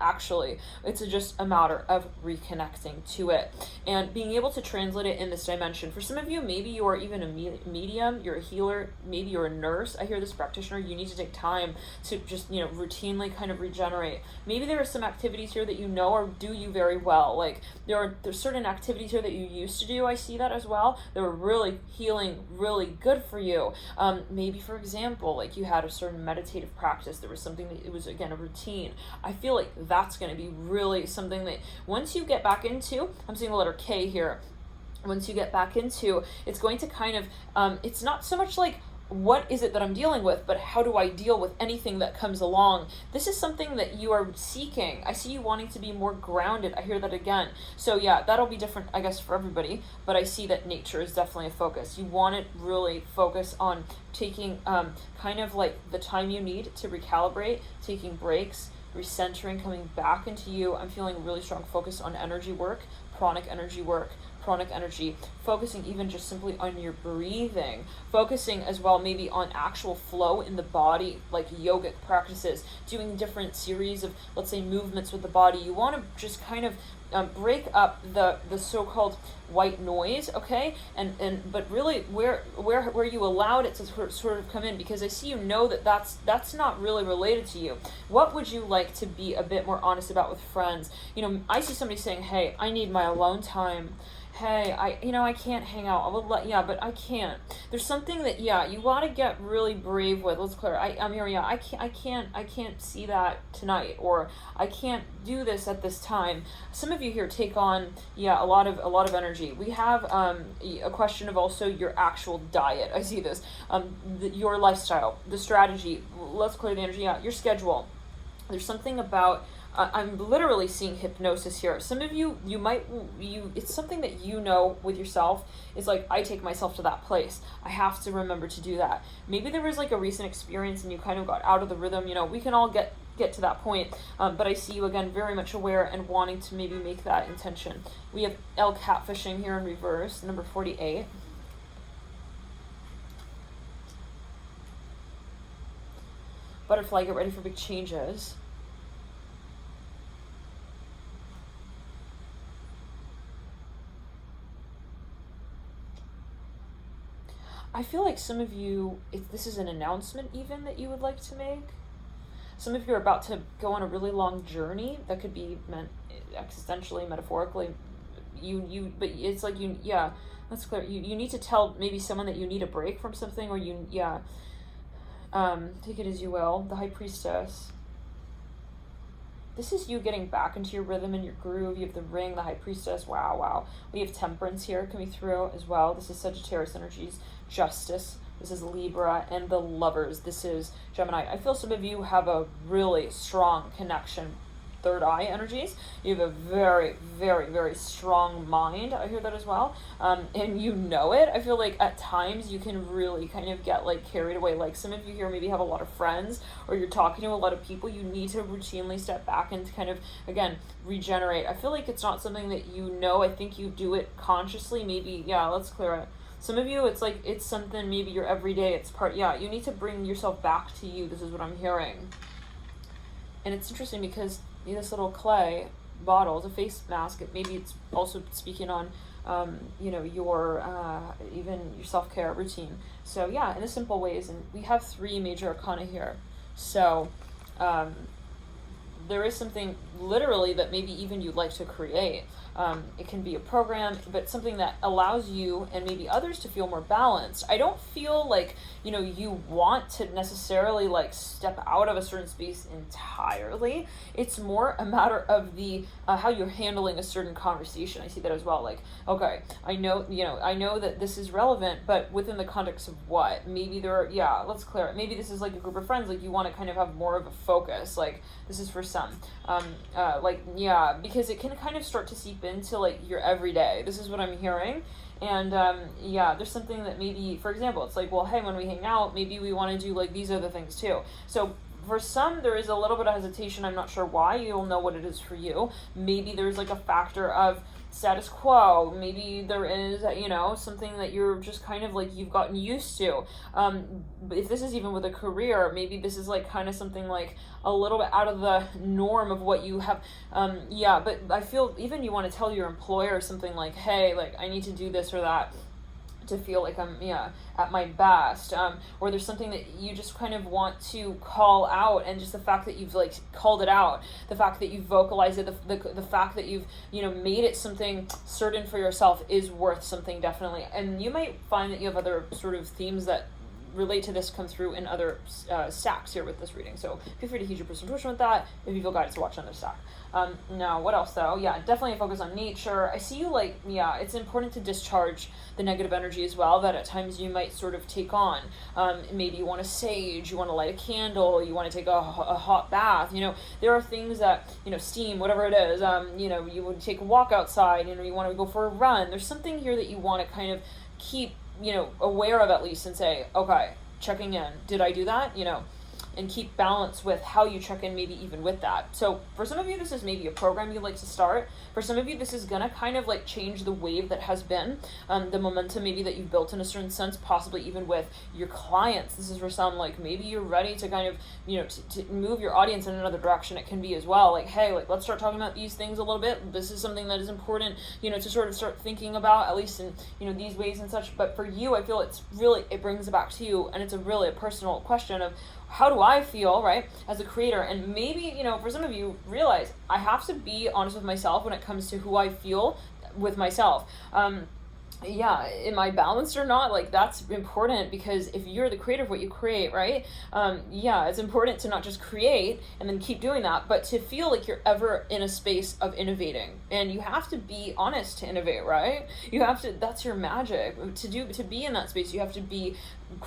actually, it's just a matter of reconnecting to it and being able to translate it in this dimension. For some of you, maybe you are even a medium, you're a healer, maybe you're a nurse. I hear this practitioner, you need to take time to just, routinely kind of regenerate. Maybe there are some activities here that or do you very well. Like there's certain activities here that you used to do. I see that as well. They were really healing, really good for you. Maybe, for example, like you had a certain meditative practice. There was something that it was, again, a routine. I feel like that's going to be really something that once you get back into, I'm seeing the letter K here. Once you get back into, it's going to kind of, it's not so much like, what is it that I'm dealing with, but how do I deal with anything that comes along? This is something that you are seeking. I see you wanting to be more grounded. I hear that again. So that'll be different, I guess, for everybody, but I see that nature is definitely a focus. You want to really focus on taking kind of like the time you need to recalibrate, taking breaks, recentering, coming back into you. I'm feeling a really strong focus on energy work, pranic energy, focusing even just simply on your breathing, focusing as well maybe on actual flow in the body, like yogic practices, doing different series of, let's say, movements with the body. You want to just kind of break up the so-called white noise, okay, but really where you allowed it to sort of come in, because I see that's not really related to you. What would you like to be a bit more honest about with friends? I see somebody saying, hey, I need my alone time. Hey, I can't hang out. But I can't. There's something that, you want to get really brave with. Let's clear. I'm here. I can't see that tonight, or I can't do this at this time. Some of you here take on, a lot of energy. We have a question of also your actual diet. I see this, your lifestyle, the strategy. Let's clear the energy out. Your schedule. There's something about. I'm literally seeing hypnosis here. Some of you, it's something that with yourself. It's like, I take myself to that place. I have to remember to do that. Maybe there was like a recent experience and you kind of got out of the rhythm. We can all get to that point. But I see you, again, very much aware and wanting to maybe make that intention. We have L catfishing here in reverse, number 48. Butterfly, get ready for big changes. I feel like some of you, this is an announcement even that you would like to make. Some of you are about to go on a really long journey that could be meant existentially, metaphorically. But it's like that's clear. You need to tell maybe someone that you need a break from something, or take it as you will. The High Priestess. This is you getting back into your rhythm and your groove. You have the Ring, the High Priestess. Wow. We have Temperance here coming through as well. This is Sagittarius energies. Justice. This is Libra, and the Lovers. This is Gemini. I feel some of you have a really strong connection. Third eye energies. You have a very, very, very strong mind. I hear that as well. And it. I feel like at times you can really kind of get like carried away. Like some of you here maybe have a lot of friends, or you're talking to a lot of people. You need to routinely step back and kind of, again, regenerate. I feel like it's not something that I think you do it consciously. Maybe, let's clear it. Some of you, it's like, it's something maybe your everyday, it's part, you need to bring yourself back to you. This is what I'm hearing. And it's interesting because this little clay, bottles, a face mask. Maybe it's also speaking on, your even your self-care routine. So yeah, in the simple ways, and we have 3 major arcana here. So there is something literally that maybe even you'd like to create. It can be a program, but something that allows you and maybe others to feel more balanced. I don't feel like, you want to necessarily like step out of a certain space entirely. It's more a matter of the how you're handling a certain conversation. I see that as well. Like, okay, I know that this is relevant, but within the context of what? Maybe let's clear it. Maybe this is like a group of friends, like you want to kind of have more of a focus. Like this is for some. Because it can kind of start to seep into like your everyday. This is what I'm hearing. And there's something that maybe, for example, it's like, well, hey, when we hang out, maybe we want to do like these other things too. So for some, there is a little bit of hesitation. I'm not sure why. You'll know what it is for you. Maybe there's like a factor of status quo. Maybe there is, something that you're just kind of like you've gotten used to. If this is even with a career, maybe this is like kind of something like a little bit out of the norm of what you have. But I feel even you want to tell your employer something like, hey, like I need to do this or that to feel like I'm at my best, or there's something that you just kind of want to call out, and just the fact that you've like called it out, the fact that you've vocalized it, the fact that you've made it something certain for yourself is worth something, definitely. And you might find that you have other sort of themes that relate to this come through in other stacks here with this reading. So feel free to heed your personal intuition with that if you feel guided to watch another stack. Now, what else though? Yeah, definitely a focus on nature. I see you like, it's important to discharge the negative energy as well that at times you might sort of take on. Maybe you want to sage, you want to light a candle, you want to take a hot bath. There are things that, steam, whatever it is, you would take a walk outside, you want to go for a run. There's something here that you want to kind of keep aware of at least, and say, okay, checking in, did I do that? And keep balance with how you check in, maybe even with that. So for some of you, this is maybe a program you'd like to start. For some of you, this is going to kind of like change the wave that has been, the momentum maybe that you've built in a certain sense, possibly even with your clients. This is for some, like maybe you're ready to kind of, to move your audience in another direction. It can be as well. Like, hey, like let's start talking about these things a little bit. This is something that is important, to sort of start thinking about, at least in, these ways and such. But for you, I feel it brings it back to you, and it's really a personal question of, how do I feel, right, as a creator? And maybe, for some of you, realize I have to be honest with myself when it comes to who I feel with myself. Am I balanced or not? Like, that's important, because if you're the creator of what you create, right? It's important to not just create and then keep doing that, but to feel like you're ever in a space of innovating. And you have to be honest to innovate, right? You have to, that's your magic. To be in that space, you have to be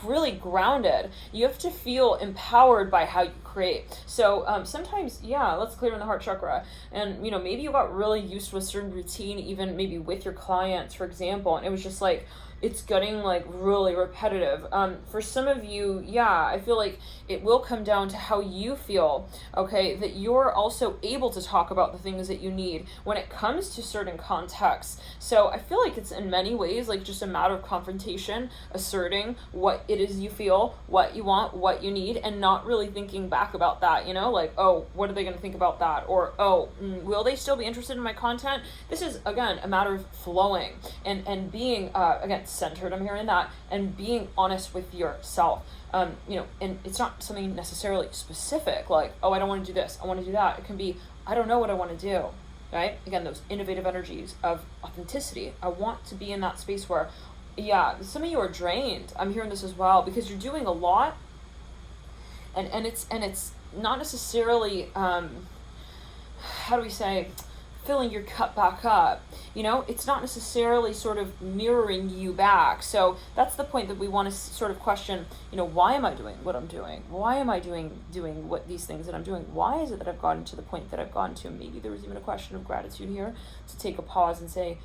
really grounded. You have to feel empowered by how you create. So sometimes, let's clear in the heart chakra. And, maybe you got really used to a certain routine, even maybe with your clients, for example, and it was just like, it's getting like really repetitive. For some of you, I feel like it will come down to how you feel, okay, that you're also able to talk about the things that you need when it comes to certain contexts. So I feel like it's in many ways like just a matter of confrontation, asserting what it is you feel, what you want, what you need, and not really thinking back about that, like, oh, what are they going to think about that? Or, oh, will they still be interested in my content? This is, again, a matter of flowing and being, again, centered, I'm hearing that, and being honest with yourself. And it's not something necessarily specific, like, oh, I don't want to do this, I want to do that. It can be, I don't know what I want to do, right? Again, those innovative energies of authenticity. I want to be in that space where, some of you are drained. I'm hearing this as well, because you're doing a lot, and it's not necessarily, how do we say, filling your cup back up. It's not necessarily sort of mirroring you back. So that's the point that we want to sort of question, why am I doing what I'm doing? Why am I doing what these things that I'm doing? Why is it that I've gotten to the point that I've gotten to? Maybe there was even a question of gratitude here, to take a pause and say,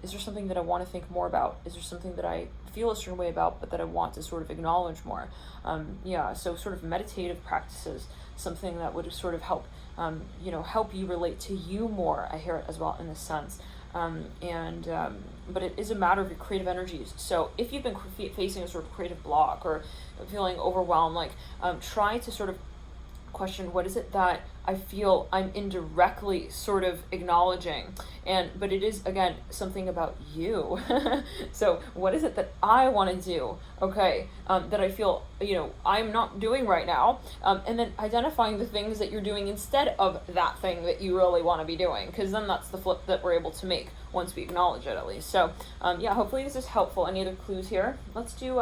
is there something that I want to think more about? Is there something that I feel a certain way about, but that I want to sort of acknowledge more? So sort of meditative practices, something that would sort of help, help you relate to you more. I hear it as well in this sense. But it is a matter of your creative energies. So if you've been facing a sort of creative block or feeling overwhelmed, like, try to sort of question, what is it that I feel I'm indirectly sort of acknowledging? But it is, again, something about you. So what is it that I want to do, okay, that I feel, I'm not doing right now? And then identifying the things that you're doing instead of that thing that you really want to be doing, because then that's the flip that we're able to make once we acknowledge it, at least. So, hopefully this is helpful. Any other clues here? Let's do,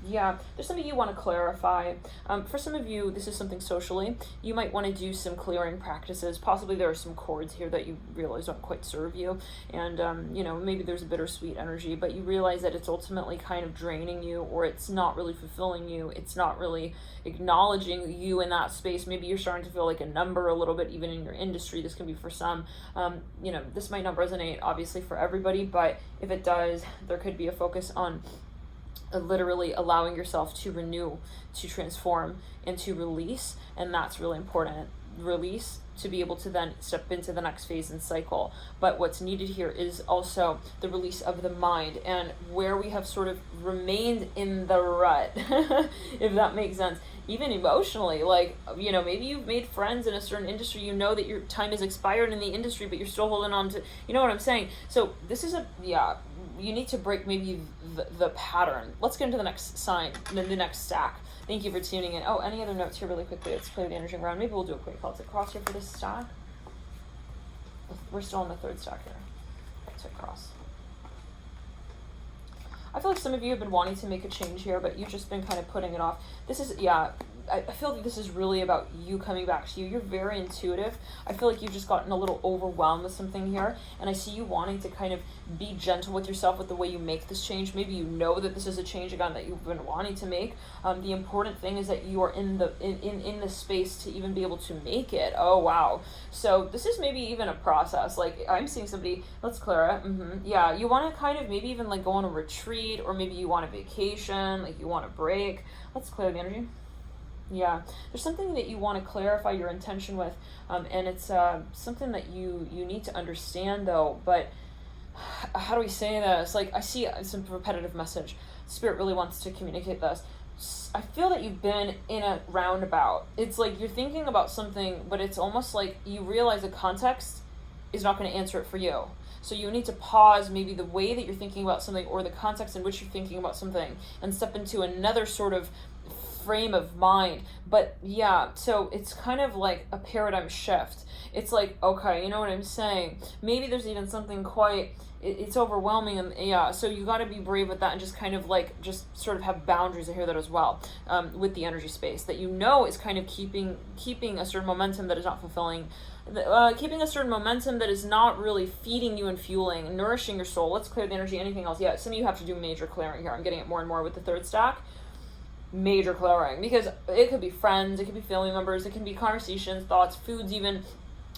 Yeah, there's something you want to clarify. For some of you, this is something socially. You might want to do some clearing practices. Possibly there are some chords here that you realize don't quite serve you. And, maybe there's a bittersweet energy, but you realize that it's ultimately kind of draining you, or it's not really fulfilling you. It's not really acknowledging you in that space. Maybe you're starting to feel like a number a little bit, even in your industry. This can be for some. This might not resonate, obviously, for everybody, but if it does, there could be a focus on literally allowing yourself to renew, to transform, and to release. And that's really important. Release to be able to then step into the next phase and cycle. But what's needed here is also the release of the mind, and where we have sort of remained in the rut, if that makes sense. Even emotionally, maybe you've made friends in a certain industry, you know that your time is expired in the industry, but you're still holding on to, you know what I'm saying? So this is you need to break maybe the pattern. Let's get into the next sign, the next stack. Thank you for tuning in. Oh, any other notes here really quickly? Let's play with the energy around. Maybe we'll do a quick call to cross here for this stack. We're still on the third stack here. To cross. I feel like some of you have been wanting to make a change here, but you've just been kind of putting it off. This is, I feel like this is really about you coming back to you. You're very intuitive. I feel like you've just gotten a little overwhelmed with something here, and I see you wanting to kind of be gentle with yourself with the way you make this change. Maybe you know that this is a change, again, that you've been wanting to make. The important thing is that you are in the space to even be able to make it. Oh, wow. So this is maybe even a process. Like, I'm seeing somebody, let's Clara, yeah, you want to kind of maybe even like go on a retreat, or maybe you want a vacation, like you want a break. Let's clear the energy. Yeah, there's something that you want to clarify your intention with, and it's something that you need to understand, though. But how do we say this? Like, I see some repetitive message. Spirit really wants to communicate this. I feel that you've been in a roundabout. It's like you're thinking about something, but it's almost like you realize the context is not going to answer it for you. So you need to pause maybe the way that you're thinking about something, or the context in which you're thinking about something, and step into another sort of frame of mind. But yeah, so it's kind of like a paradigm shift. It's like, okay, you know what I'm saying? Maybe there's even something quite, it's overwhelming, and yeah, so you got to be brave with that, and just kind of like, just sort of have boundaries. I hear that as well, with the energy space that is kind of keeping a certain momentum that is not fulfilling, keeping a certain momentum that is not really feeding you and fueling and nourishing your soul. Let's clear the energy. Anything else? Yeah, some of you have to do major clearing here. I'm getting it more and more with the third stack. Major clearing, because it could be friends, it could be family members, it can be conversations, thoughts, foods, even,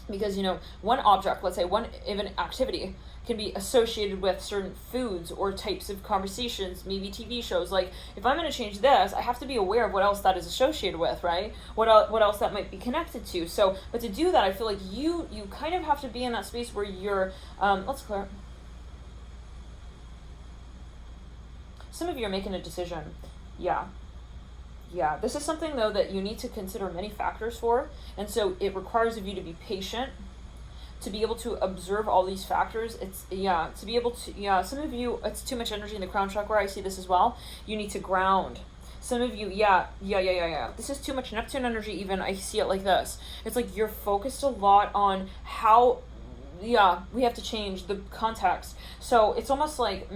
because one object, let's say one even activity, can be associated with certain foods or types of conversations, maybe TV shows. Like, if I'm going to change this, I have to be aware of what else that is associated with, right? What else that might be connected to. So, but to do that, I feel like you kind of have to be in that space where you're, let's clear. Some of you are making a decision. Yeah, this is something, though, that you need to consider many factors for, and so it requires of you to be patient, to be able to observe all these factors. To be able to, some of you, it's too much energy in the crown chakra. I see this as well. You need to ground. Some of you, yeah. This is too much Neptune energy even. I see it like this. It's like you're focused a lot on how, we have to change the context. So it's almost like,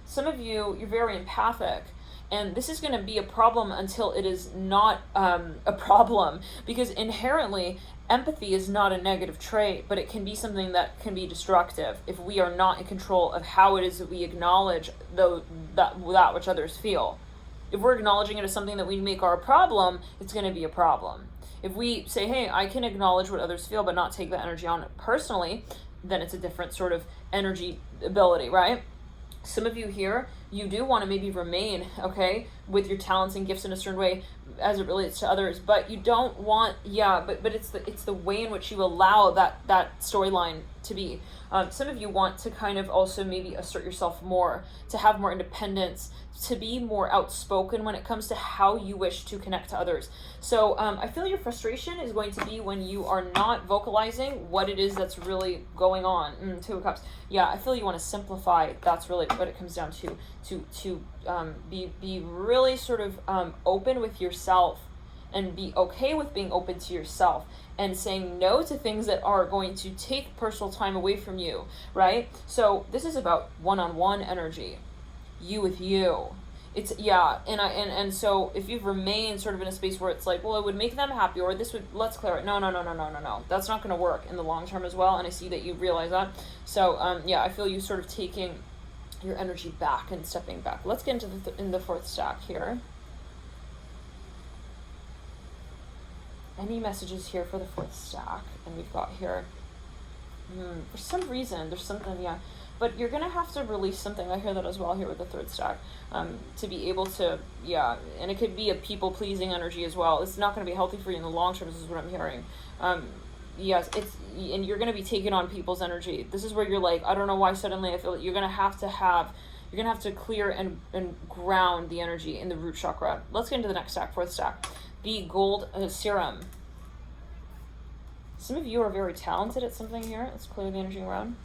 some of you, you're very empathic. And this is going to be a problem until it is not a problem, because inherently empathy is not a negative trait, but it can be something that can be destructive if we are not in control of how it is that we acknowledge that which others feel. If we're acknowledging it as something that we make our problem, it's going to be a problem. If we say, hey, I can acknowledge what others feel but not take that energy on personally, then it's a different sort of energy ability, right? Some of you here, you do want to maybe remain, okay, with your talents and gifts in a certain way as it relates to others, but you don't want, but it's the way in which you allow that storyline to be. Some of you want to kind of also maybe assert yourself more, to have more independence, to be more outspoken when it comes to how you wish to connect to others. So I feel your frustration is going to be when you are not vocalizing what it is that's really going on. Two of Cups. Yeah, I feel you want to simplify. That's really what it comes down to. To be really sort of open with yourself, and be okay with being open to yourself, and saying no to things that are going to take personal time away from you, right? So this is about one-on-one energy, you with you. It's, yeah, and so if you've remained sort of in a space where it's like, well, it would make them happy, or this would, let's clear it. No. That's not going to work in the long term as well, and I see that you realize that. So, yeah, I feel you sort of taking your energy back and stepping back. Let's get into the fourth stack here. Any messages here for the fourth stack? And we've got here, for some reason, there's something, yeah. But you're going to have to release something. I hear that as well here with the third stack, to be able to, yeah. And it could be a people-pleasing energy as well. It's not going to be healthy for you in the long term. This is what I'm hearing. Yes, and you're going to be taking on people's energy. This is where you're like, I don't know why suddenly I feel that you're going to have to clear and ground the energy in the root chakra. Let's get into the next stack, fourth stack. The gold serum. Some of you are very talented at something here. Let's clear the energy around.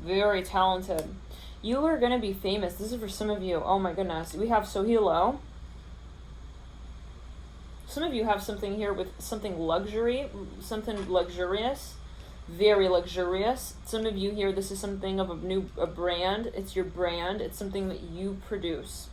Very talented. You are going to be famous. This is for some of you. Oh my goodness. We have Sohilo. Some of you have something here with something luxury, something luxurious, very luxurious. Some of you here, this is something of a brand. It's your brand. It's something that you produce.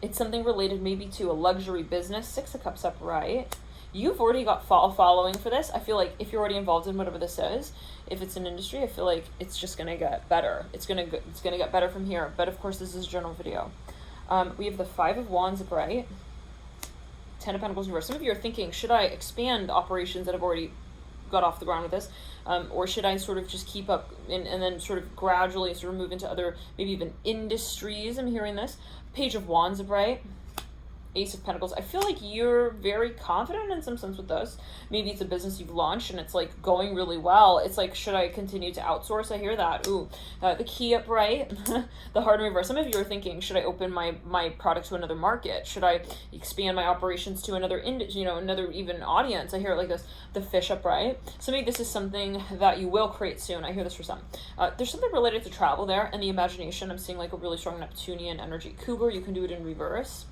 It's something related maybe to a luxury business. Six of Cups upright. You've already got following for this. I feel like if you're already involved in whatever this is, if it's an industry, I feel like it's just gonna get better. It's gonna get better from here. But of course, this is a journal video. We have the Five of Wands upright. Ten of Pentacles reverse. Some of you are thinking, should I expand operations that have already got off the ground with this, or should I sort of just keep up and then sort of gradually sort of move into other, maybe even industries? I'm hearing this. Page of Wands upright. Ace of Pentacles. I feel like you're very confident in some sense with this. Maybe it's a business you've launched and it's like going really well. It's like, should I continue to outsource? I hear that. Ooh, the Key upright, the Heart in reverse. Some of you are thinking, should I open my product to another market? Should I expand my operations to another another even audience? I hear it like this. The Fish upright. So maybe this is something that you will create soon. I hear this for some. There's something related to travel there and the imagination. I'm seeing like a really strong Neptunian energy. Cougar, you can do it in reverse.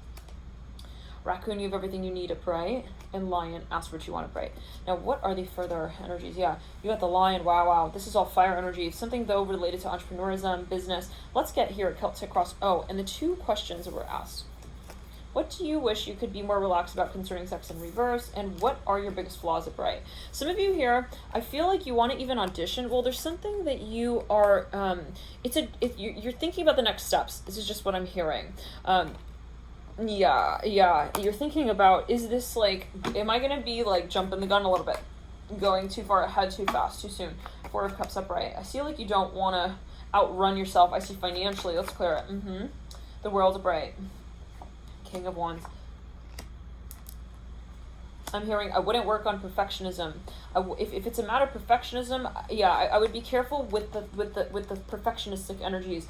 Raccoon, you have everything you need upright. And Lion, ask for what you want upright. Now, what are the further energies? Yeah, you got the Lion. Wow. This is all fire energy. Something, though, related to entrepreneurism, business. Let's get here at Celtic Cross. Oh, and the two questions that were asked. What do you wish you could be more relaxed about concerning sex in reverse? And what are your biggest flaws upright? Some of you here, I feel like you want to even audition. Well, there's something that you are, you're thinking about the next steps. This is just what I'm hearing. Yeah, you're thinking about, is this like, am I going to be like jumping the gun a little bit? Going too far ahead, too fast, too soon? Four of Cups upright. I feel like you don't want to outrun yourself. I see financially. Let's clear it. The World upright. King of Wands. I'm hearing I wouldn't work on perfectionism. If it's a matter of perfectionism, yeah, I would be careful with the perfectionistic energies.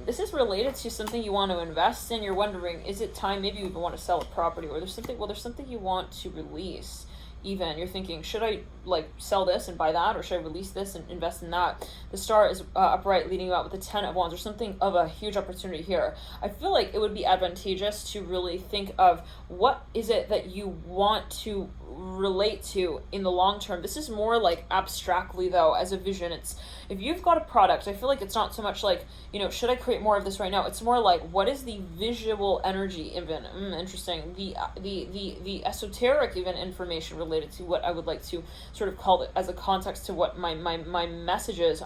This is related to something you want to invest in. You're wondering, is it time? Maybe you even want to sell a property, or there's something you want to release. Even you're thinking, should I like sell this and buy that, or should I release this and invest in that? The Star is upright, leading you out with the Ten of Wands. There's something of a huge opportunity here. I feel like it would be advantageous to really think of what is it that you want to relate to in the long term. This is more like abstractly though, as a vision. It's, if you've got a product, I feel like it's not so much like, should I create more of this right now? It's more like, what is the visual energy even? Interesting. The esoteric even information related to what I would like to sort of call it as a context to what my message is,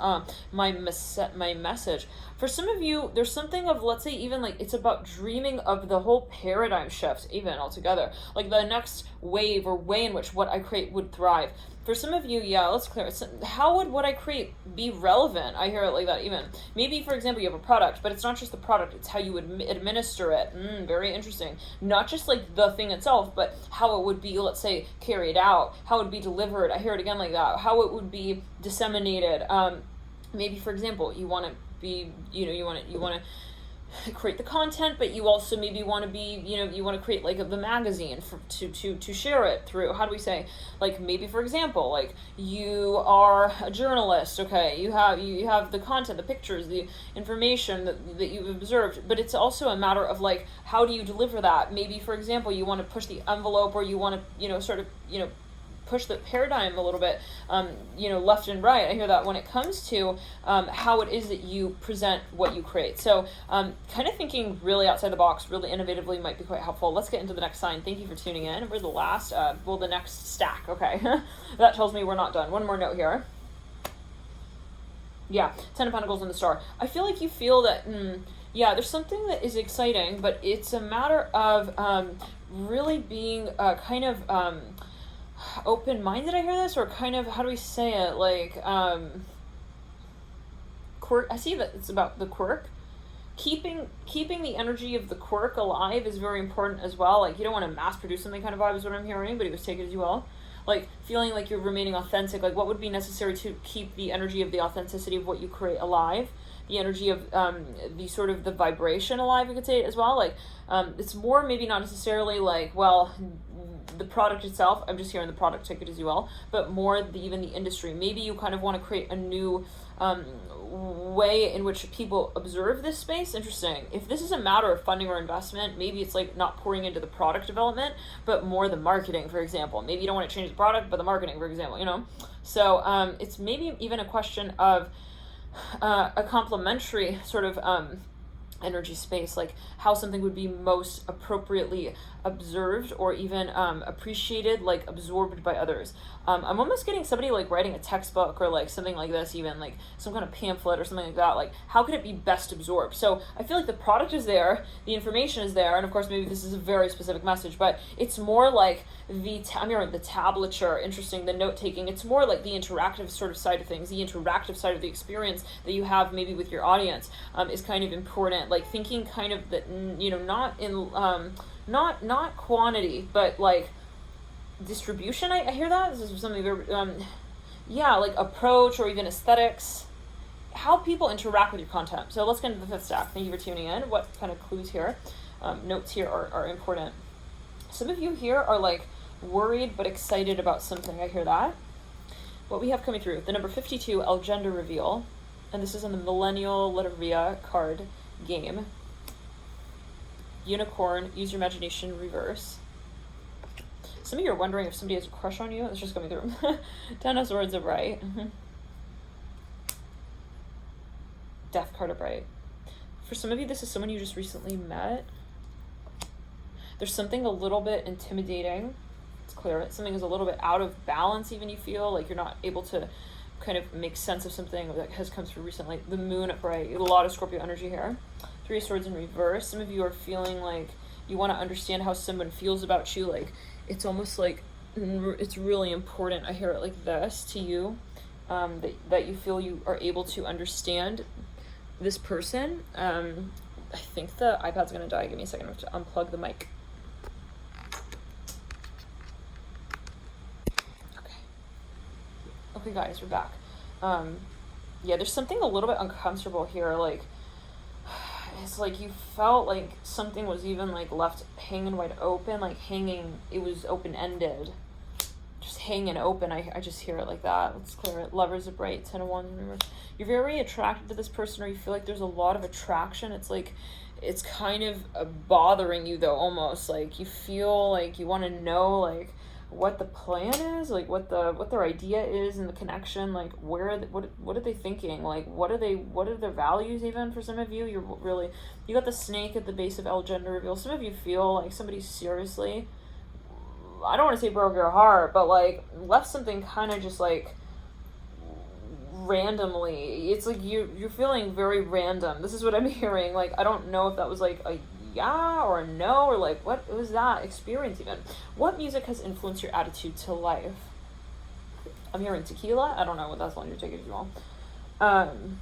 my message. For some of you, there's something of, let's say, even like it's about dreaming of the whole paradigm shift even altogether, like the next wave or way in which what I create would thrive. For some of you, yeah, let's clear it. How would what I create be relevant? I hear it like that even. Maybe, for example, you have a product, but it's not just the product, it's how you would administer it. Very interesting. Not just like the thing itself, but how it would be, let's say, carried out, how it would be delivered. I hear it again like that. How it would be disseminated. Maybe, for example, you want to be, you want to create the content, but you also maybe want to be, you want to create like the magazine to share it through. How do we say, like, maybe for example, like you are a journalist, okay, you have the content, the pictures, the information that you've observed, but it's also a matter of like, how do you deliver that? Maybe for example, you want to push the envelope, or you want to, sort of, push the paradigm a little bit, left and right. I hear that when it comes to how it is that you present what you create. So kind of thinking really outside the box, really innovatively might be quite helpful. Let's get into the next sign. Thank you for tuning in. We're the last, the next stack. Okay. That tells me we're not done. One more note here. Yeah, 10 of Pentacles and the Star. I feel like you feel that, there's something that is exciting, but it's a matter of really being kind of open-minded. I hear this, or kind of, how do we say it, like quirk. I see that it's about the quirk. Keeping the energy of the quirk alive is very important as well. Like, you don't want to mass produce something kind of vibe is what I'm hearing, but it was take it as you will. Like, feeling like you're remaining authentic. Like, what would be necessary to keep the energy of the authenticity of what you create alive, the energy of the sort of the vibration alive, you could say as well. Like, it's more maybe not necessarily like, well, the product itself, I'm just hearing the product, take it as you will, but more even the industry. Maybe you kind of want to create a new way in which people observe this space. Interesting. If this is a matter of funding or investment, maybe it's like not pouring into the product development, but more the marketing, for example. Maybe you don't want to change the product, but the marketing, for example, So it's maybe even a question of a complementary sort of energy space, like how something would be most appropriately observed or even appreciated, like absorbed by others. I'm almost getting somebody like writing a textbook or like something like this, even like some kind of pamphlet or something like that. Like, how could it be best absorbed? So I feel like the product is there, the information is there, and of course maybe this is a very specific message, but it's more like the tablature, interesting, the note-taking. It's more like the interactive sort of side of things, the interactive side of the experience that you have maybe with your audience is kind of important. Like, thinking kind of that, not in not quantity, but like distribution. I hear that. This is something very, like approach or even aesthetics, how people interact with your content. So let's get into the fifth stack. Thank you for tuning in. What kind of clues here, notes here are important. Some of you here are like worried but excited about something. I hear that. What we have coming through, the number 52, El Gender Reveal, and this is in the Millennial Letteria card game. Unicorn, use your imagination, reverse. Some of you are wondering if somebody has a crush on you. It's just coming through. 10 of Swords upright. Death card upright. For some of you, this is someone you just recently met. There's something a little bit intimidating. It's clear. Something is a little bit out of balance, even you feel like you're not able to kind of make sense of something that has come through recently. The moon upright. A lot of Scorpio energy here. 3 of Swords in reverse. Some of you are feeling like you want to understand how someone feels about you. Like, it's almost like it's really important. I hear it like this to you, that you feel you are able to understand this person. I think the iPad's going to die. Give me a second. I have to unplug the mic. Okay, guys, we're back. There's something a little bit uncomfortable here. Like, it's like you felt like something was even like left hanging wide open, like hanging, it was open-ended, just hanging open. I just hear it like that. Let's clear it. Lovers of bright, 10 of Wands in reverse. You're very attracted to this person, or you feel like there's a lot of attraction. It's like, it's kind of bothering you though, almost like you feel like you want to know like what the plan is, like what their idea is in the connection, like what are they thinking, like what are their values. Even for some of you, you got the snake at the base of El Gender Reveal. Some of you feel like somebody seriously, I don't want to say broke your heart, but like left something kind of just like randomly. It's like you're feeling very random. This is what I'm hearing. Like, I don't know if that was like a yeah or a no, or like what was that experience even. What music has influenced your attitude to life? I'm hearing tequila. I don't know what that's one you're taking as well. I'm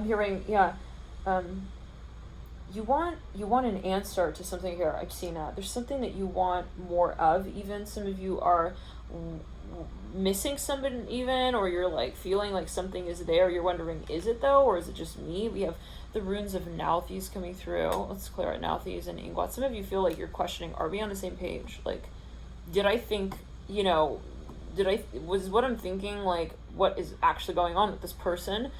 hearing, yeah. You want an answer to something here. I've seen that. There's something that you want more of. Even some of you are missing somebody even, or you're like feeling like something is there. You're wondering, is it though, or is it just me? We have the runes of Nauthiz coming through. Let's clear out Nauthiz and Ingot. Some of you feel like you're questioning, are we on the same page? Like, did I think, was what I'm thinking, like, what is actually going on with this person?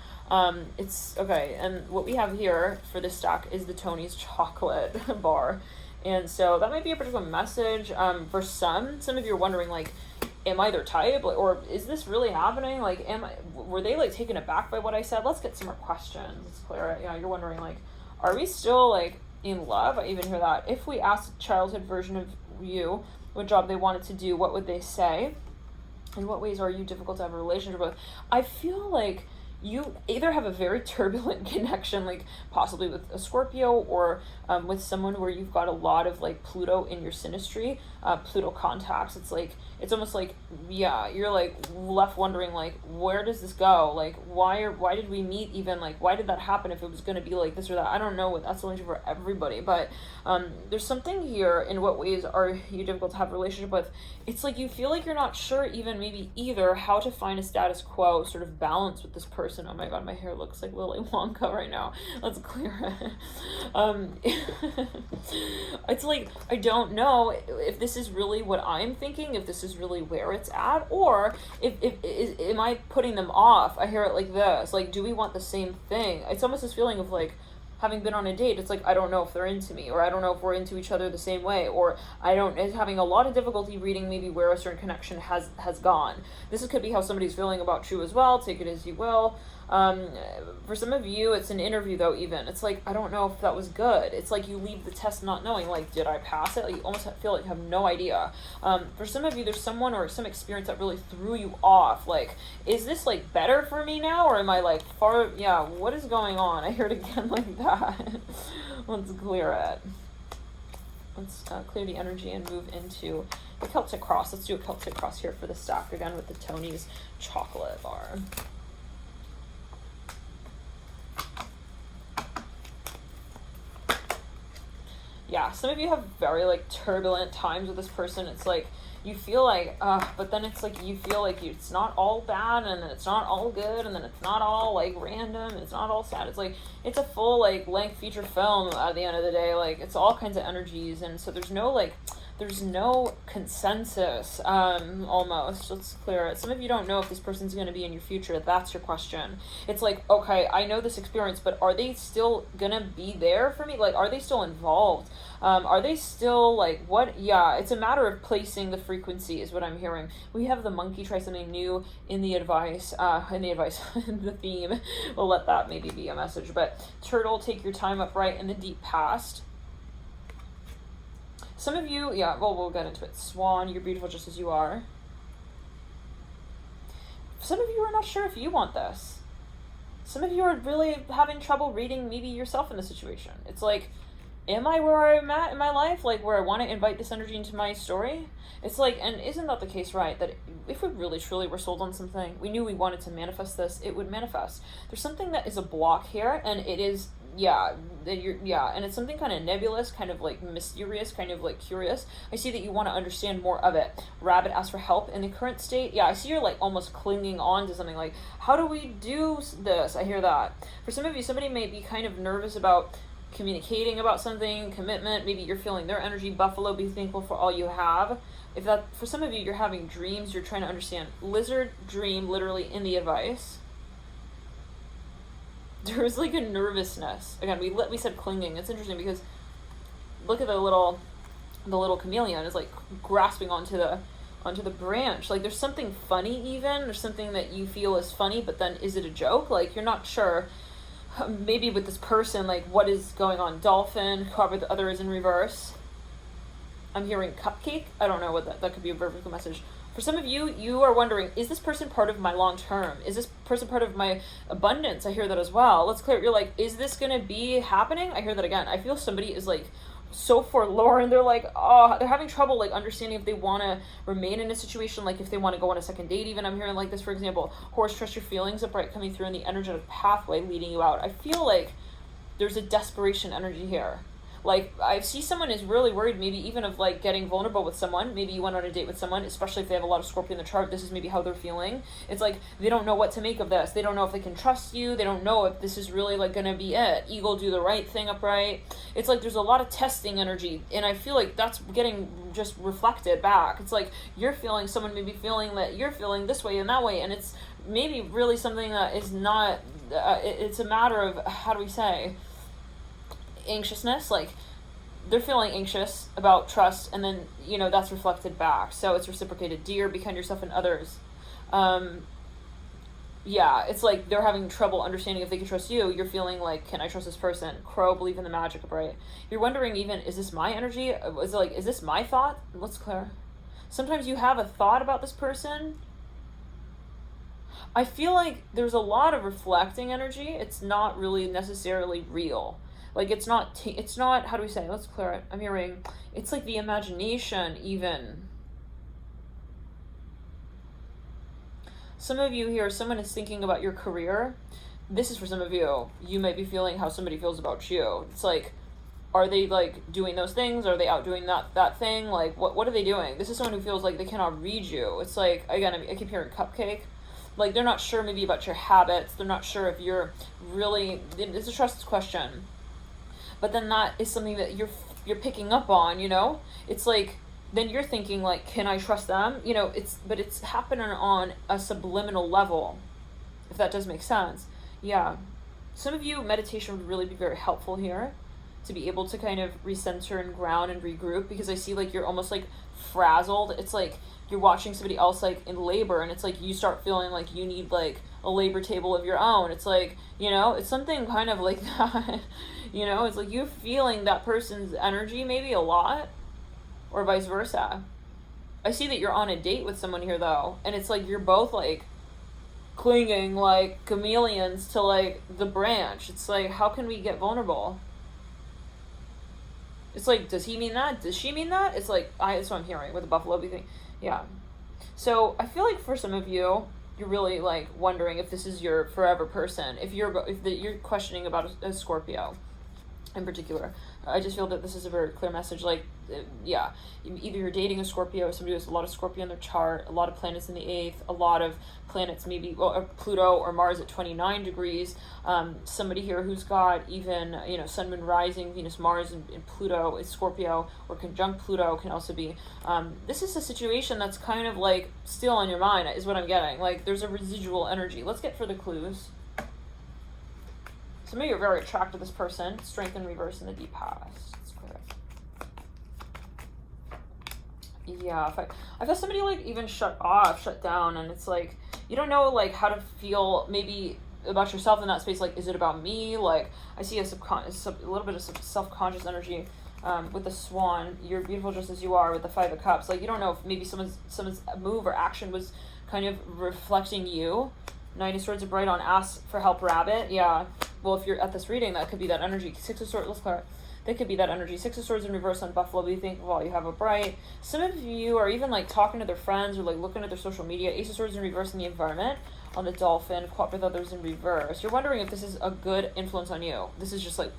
It's okay. And what we have here for this stack is the Tony's chocolate bar. And so that might be a particular message. For some of you are wondering, like, am I their type? Like, or is this really happening? Like, were they like taken aback by what I said? Let's get some more questions. Let's clear it. Yeah, you're wondering, like, are we still like in love? I even hear that. If we asked a childhood version of you what job they wanted to do, what would they say? In what ways are you difficult to have a relationship with? I feel like you either have a very turbulent connection, like possibly with a Scorpio, or with someone where you've got a lot of like Pluto in your synastry, Pluto contacts. It's almost like, yeah, you're like left wondering, like, where does this go? Like, why did we meet even? Like, why did that happen if it was going to be like this or that? I don't know what that's only for everybody, but there's something here. In what ways are you difficult to have a relationship with? It's like you feel like you're not sure even maybe either how to find a status quo sort of balance with this person. Oh my god, my hair looks like Willy Wonka right now. Let's clear it. It's like, I don't know if this is really what I'm thinking, if this is really where it's at, or am I putting them off? I hear it like this, like, do we want the same thing? It's almost this feeling of like, having been on a date, it's like, I don't know if they're into me, or I don't know if we're into each other the same way, or it's having a lot of difficulty reading maybe where a certain connection has gone. This could be how somebody's feeling about you as well. Take it as you will. For some of you, it's an interview though, even. It's like, I don't know if that was good. It's like you leave the test not knowing, like, did I pass it? Like, you almost feel like you have no idea. For some of you, there's someone or some experience that really threw you off. Like, is this like better for me now, or am I like far, yeah, what is going on? I hear it again like that. Let's clear it. Let's clear the energy and move into the Celtic cross. Let's do a Celtic cross here for the stack again with the Tony's chocolate bar. Yeah, some of you have very like turbulent times with this person. It's like you feel like, but then it's like you feel like it's not all bad, and then it's not all good, and then it's not all like random, and it's not all sad. It's like it's a full like length feature film at the end of the day. Like, it's all kinds of energies, and so there's no consensus, almost. Let's clear it. Some of you don't know if this person's going to be in your future. That's your question. It's like, okay, I know this experience, but are they still going to be there for me? Like, are they still involved? Are they still, like, what? Yeah, it's a matter of placing the frequency is what I'm hearing. We have the monkey try something new in the advice, in the theme. We'll let that maybe be a message. But turtle, take your time upright in the deep past. Some of you, yeah, well, we'll get into it. Swan, you're beautiful just as you are. Some of you are not sure if you want this. Some of you are really having trouble reading maybe yourself in the situation. It's like, am I where I'm at in my life? Like, where I want to invite this energy into my story? It's like, and isn't that the case, right? That if we really truly were sold on something, we knew we wanted to manifest this, it would manifest. There's something that is a block here, and it is, and it's something kind of nebulous, kind of like mysterious, kind of like curious. I see that you want to understand more of it. Rabbit asks for help in the current state. Yeah, I see you're like almost clinging on to something, like, how do we do this? I hear that. For some of you, somebody may be kind of nervous about communicating about something, commitment. Maybe you're feeling their energy. Buffalo, be thankful for all you have. If that, for some of you, you're having dreams, you're trying to understand. Lizard dream, literally in the advice. There's like a nervousness. Again, we said clinging. It's interesting because look at the little chameleon is like grasping onto the branch. Like, there's something funny even. There's something that you feel is funny, but then is it a joke? Like, you're not sure. Maybe with this person, like, what is going on? Dolphin, however the other is in reverse. I'm hearing cupcake. I don't know what that could be a vertical message. For some of you, you are wondering, is this person part of my long term? Is this person part of my abundance? I hear that as well. Let's clear it. You're like, is this going to be happening? I hear that again. I feel somebody is like so forlorn. They're like, oh, they're having trouble like understanding if they want to remain in a situation, like if they want to go on a second date. Even I'm hearing like this, for example, horse, trust your feelings upright, coming through in the energetic pathway leading you out. I feel like there's a desperation energy here. Like, I see someone is really worried, maybe even of like getting vulnerable with someone. Maybe you went on a date with someone, especially if they have a lot of Scorpio in the chart. This is maybe how they're feeling. It's like they don't know what to make of this. They don't know if they can trust you. They don't know if this is really like gonna be it. Eagle, do the right thing upright. It's like there's a lot of testing energy, and I feel like that's getting just reflected back. It's like you're feeling, someone may be feeling that you're feeling this way and that way, and it's maybe really something that is not. It's a matter of, how do we say, anxiousness. Like, they're feeling anxious about trust, and then that's reflected back, so it's reciprocated. Dear, be kind to yourself and others. It's like they're having trouble understanding if they can trust you. You're feeling like, can I trust this person? Crow, believe in the magic, right? You're wondering even, is this my energy? Is this my thought? Let's clear. Sometimes you have a thought about this person. I feel like there's a lot of reflecting energy. It's not really necessarily real. Like, it's not, how do we say, let's clear it. I'm hearing, it's like the imagination even. Some of you here, someone is thinking about your career. This is for some of you. You might be feeling how somebody feels about you. It's like, are they like doing those things? Are they out doing that thing? Like, what are they doing? This is someone who feels like they cannot read you. It's like, again, I keep hearing cupcake. Like, they're not sure maybe about your habits. They're not sure if you're really, it's a trust question. But then that is something that you're picking up on, It's like, then you're thinking like, can I trust them? But it's happening on a subliminal level, if that does make sense. Yeah. Some of you, meditation would really be very helpful here to be able to kind of recenter and ground and regroup, because I see like you're almost like frazzled. It's like you're watching somebody else like in labor, and it's like you start feeling like you need like a labor table of your own. It's like, it's something kind of like that. It's like you feeling that person's energy maybe a lot, or vice versa. I see that you're on a date with someone here though, and it's like you're both like clinging like chameleons to like the branch. It's like, how can we get vulnerable? It's like, does he mean that? Does she mean that? It's like, that's what I'm hearing with the buffalo bee thing. Yeah. So I feel like for some of you, you're really like wondering if this is your forever person. If you're questioning about a Scorpio in particular. I just feel that this is a very clear message. Like, yeah, either you're dating a Scorpio, or somebody who has a lot of Scorpio in their chart, a lot of planets in the 8th, a lot of planets maybe, Pluto or Mars at 29 degrees, somebody here who's got even, Sun, Moon, Rising, Venus, Mars, and Pluto is Scorpio, or conjunct Pluto can also be. This is a situation that's kind of like still on your mind, is what I'm getting. Like, there's a residual energy. Let's get further clues. Some of you are very attracted to this person. Strength in reverse in the deep past. That's correct. Yeah, I feel somebody like even shut down, and it's like you don't know like how to feel maybe about yourself in that space. Like, is it about me? Like, I see a little bit of self-conscious energy with the Swan. You're beautiful just as you are with the 5 of Cups. Like, you don't know if maybe someone's move or action was kind of reflecting you. 9 of Swords are bright on ask for help, rabbit. Yeah. Well, if you're at this reading, that could be that energy. 6 of Swords, let's clear it. That could be that energy. 6 of Swords in reverse on Buffalo. We think, well, you have a bright. Some of you are even like talking to their friends or like looking at their social media. Ace of Swords in reverse in the environment on the Dolphin. Cooperate with others in reverse. You're wondering if this is a good influence on you. This is just like,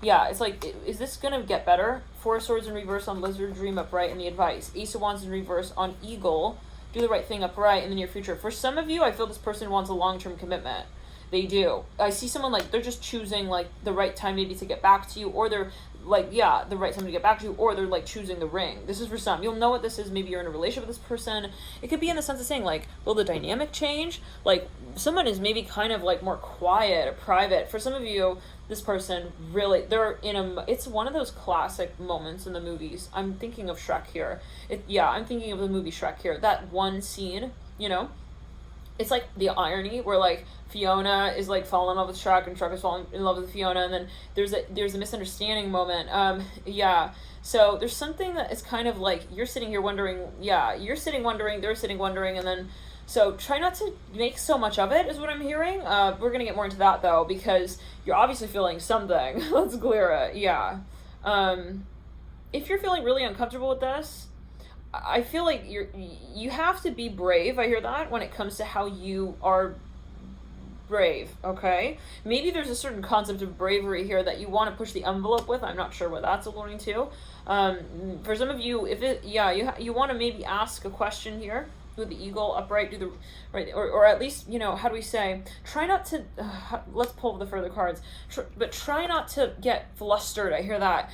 yeah, it's like, is this going to get better? 4 of Swords in reverse on Lizard, Dream upright in the advice. Ace of Wands in reverse on Eagle. Do the right thing upright in the near future. For some of you, I feel this person wants a long-term commitment. They do. I see someone like they're just choosing like the right time maybe to get back to you, or they're like, yeah, the right time to get back to you, or they're like choosing the ring. This is for some. You'll know what this is. Maybe you're in a relationship with this person. It could be in the sense of saying like, will the dynamic change? Like, someone is maybe kind of like more quiet or private. For some of you, this person really, it's one of those classic moments in the movies. I'm thinking of Shrek here. I'm thinking of the movie Shrek here. That one scene, it's like the irony where like Fiona is like falling in love with Shrek, and Shrek is falling in love with Fiona, and then there's a misunderstanding moment. So there's something that is kind of like you're sitting here wondering, you're sitting wondering, they're sitting wondering, and then so try not to make so much of it is what I'm hearing. We're gonna get more into that though, because you're obviously feeling something. Let's clear it. if you're feeling really uncomfortable with this, I feel like you have to be brave. I hear that when it comes to how you are brave, okay? Maybe there's a certain concept of bravery here that you want to push the envelope with. I'm not sure what that's alluding to. For some of you, if it, you want to maybe ask a question here with the eagle upright, do the right, or at least, you know, how do we say, try not to, let's pull the further cards, but try not to get flustered. I hear that.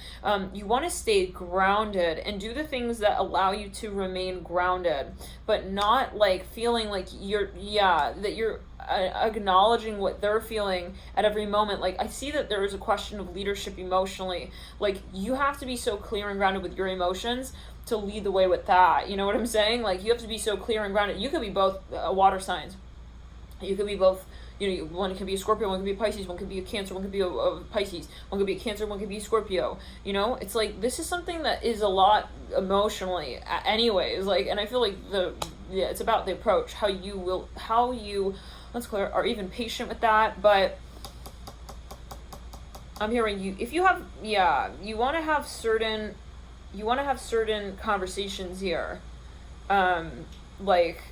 You want to stay grounded and do the things that allow you to remain grounded, but not like feeling like that you're acknowledging what they're feeling at every moment. Like, I see that there is a question of leadership emotionally. Like, you have to be so clear and grounded with your emotions to lead the way with that. You know what I'm saying? Like, you have to be so clear and grounded. You could be both water signs. You could be both, you know, one could be a Scorpio, one could be a Pisces, one could be a Cancer, one could be a Pisces, one could be a Cancer, one could be a Scorpio. You know, it's like, this is something that is a lot emotionally anyways. Like, and I feel like it's about the approach, how you, let's clear, are even patient with that. But I'm hearing you, if you have, you want to have certain conversations here, like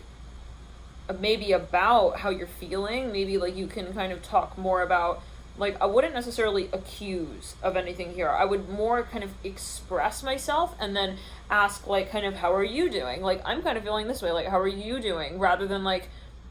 maybe about how you're feeling. Maybe like you can kind of talk more about, like, I wouldn't necessarily accuse of anything here. I would more kind of express myself and then ask, like, kind of, how are you doing? Like, I'm kind of feeling this way, like, how are you doing? Rather than like,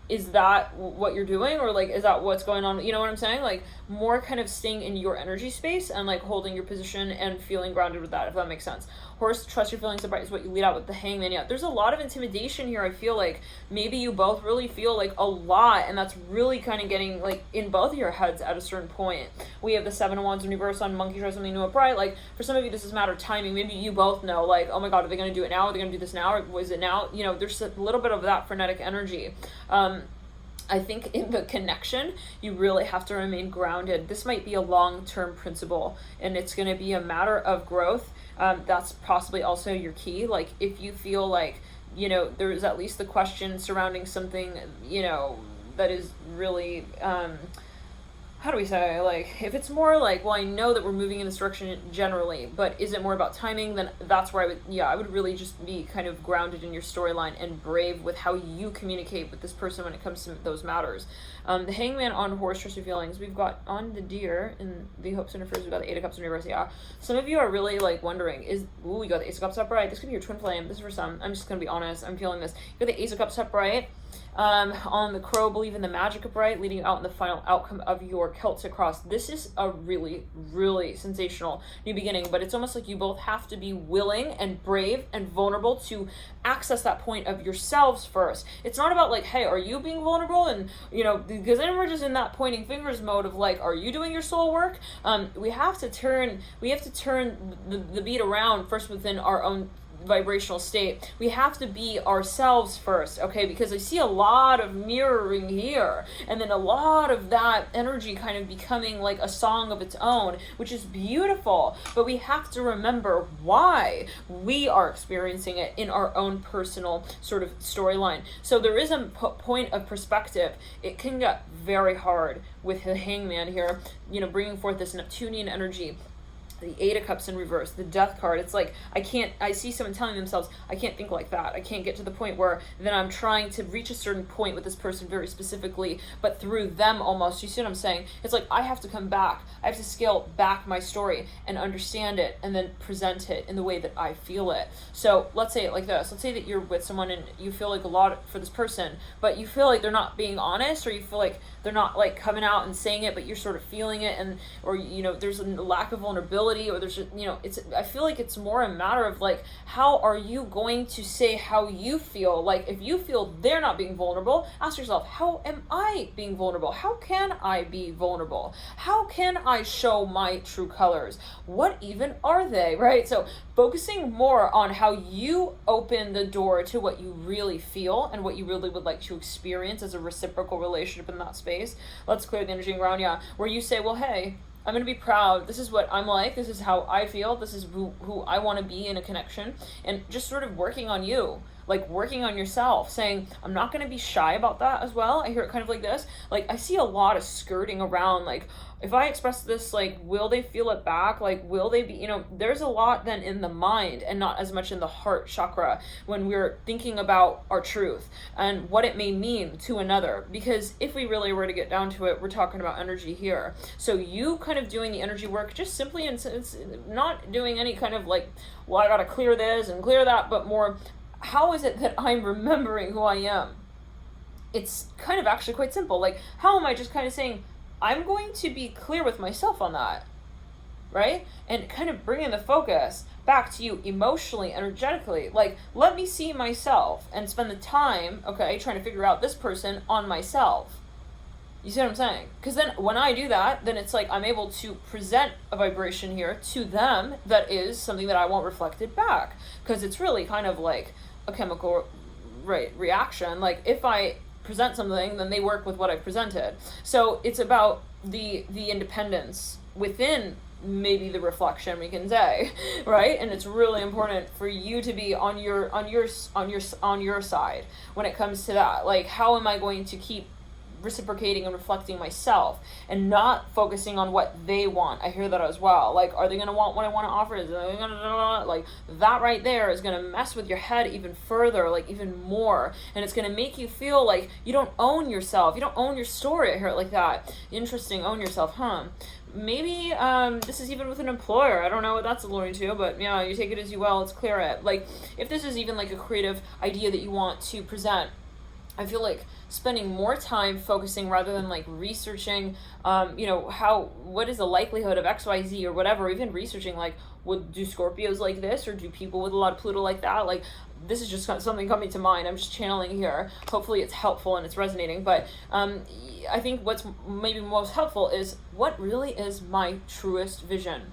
is that what you're doing? Or like, is that what's going on? You know what I'm saying? Like, more kind of staying in your energy space and like holding your position and feeling grounded with that, if that makes sense. Horse, trust your feelings upright is what you lead out with the Hangman. Yeah, there's a lot of intimidation here. I feel like maybe you both really feel like a lot, and that's really kind of getting like in both of your heads at a certain point. We have the Seven of Wands in reverse on Monkey, try something new upright. Like, for some of you, this is a matter of timing. Maybe you both know, like, oh my God, are they going to do it now? Are they going to do this now? Or was it now? You know, there's a little bit of that frenetic energy. I think in the connection, you really have to remain grounded. This might be a long-term principle, and it's going to be a matter of growth. That's possibly also your key. Like, if you feel like, you know, there's at least the question surrounding something, you know, that is really, how do we say, like, if it's more like, well, I know that we're moving in this direction generally, but is it more about timing? Then that's where I would really just be kind of grounded in your storyline and brave with how you communicate with this person when it comes to those matters. The Hangman on Horse, trust your feelings. We've got on the Deer in the Hopes and Affairs. We've got the Eight of Cups in reverse. Yeah. Some of you are really like wondering, we got the Ace of Cups upright. This could be your twin flame. This is for some. I'm just going to be honest. I'm feeling this. You got the Ace of Cups upright. On the Crow, believe in the magic of bright, leading out in the final outcome of your Celtic cross. This is a really, really sensational new beginning, but it's almost like you both have to be willing and brave and vulnerable to access that point of yourselves first. It's not about like, hey, are you being vulnerable? And, you know, because then we're just in that pointing fingers mode of like, are you doing your soul work? We have to turn the beat around first within our own vibrational state. We have to be ourselves first, okay? Because I see a lot of mirroring here, and then a lot of that energy kind of becoming like a song of its own, which is beautiful. But we have to remember why we are experiencing it in our own personal sort of storyline. So there is a point of perspective. It can get very hard with the Hangman here, you know, bringing forth this Neptunian energy. The Eight of Cups in reverse, the Death card. It's like, I see someone telling themselves, I can't think like that. I can't get to the point where then I'm trying to reach a certain point with this person very specifically, but through them almost. You see what I'm saying? It's like, I have to come back. I have to scale back my story and understand it and then present it in the way that I feel it. So let's say it like this. Let's say that you're with someone and you feel like a lot for this person, but you feel like they're not being honest, or you feel like they're not like coming out and saying it, but you're sort of feeling it, and, or, you know, there's a lack of vulnerability, or there's, you know, I feel like it's more a matter of like, how are you going to say how you feel? Like, if you feel they're not being vulnerable, ask yourself, how am I being vulnerable? How can I be vulnerable? How can I show my true colors? What even are they, right? So focusing more on how you open the door to what you really feel and what you really would like to experience as a reciprocal relationship in that space. Let's clear the energy and ground, where you say, well, hey, I'm going to be proud. This is what I'm like. This is how I feel. This is who I want to be in a connection. And just sort of working on you. like working on yourself, saying, I'm not going to be shy about that as well. I hear it kind of like this. Like, I see a lot of skirting around, like, if I express this, like, will they feel it back? Like, will they be, there's a lot then in the mind and not as much in the heart chakra when we're thinking about our truth and what it may mean to another. Because if we really were to get down to it, we're talking about energy here. So you kind of doing the energy work, just simply, and it's not doing any kind of like, well, I got to clear this and clear that, but more, how is it that I'm remembering who I am? It's kind of actually quite simple. Like, how am I just kind of saying, I'm going to be clear with myself on that, right? And kind of bringing the focus back to you emotionally, energetically. Like, let me see myself and spend the time, okay, trying to figure out this person on myself. You see what I'm saying? Because then when I do that, then it's like I'm able to present a vibration here to them that is something that I want reflected back. Because it's really kind of like a chemical reaction. Like, if I present something, then they work with what I've presented. So it's about the independence within maybe the reflection, we can say, right? And it's really important for you to be on your side when it comes to that. Like, how am I going to keep reciprocating and reflecting myself and not focusing on what they want? I hear that as well. Like, are they going to want what I want to offer? Is they gonna, like, that right there is going to mess with your head even further, like even more. And it's going to make you feel like you don't own yourself. You don't own your story. I hear it like that. Interesting. Own yourself, huh? Maybe this is even with an employer. I don't know what that's alluding to, but yeah, you take it as you will. Let's clear it. Like, if this is even like a creative idea that you want to present, I feel like spending more time focusing rather than like researching, what is the likelihood of XYZ or whatever, even researching like, do Scorpios like this, or do people with a lot of Pluto like that? Like, this is just something coming to mind. I'm just channeling here. Hopefully it's helpful and it's resonating. But I think what's maybe most helpful is, what really is my truest vision?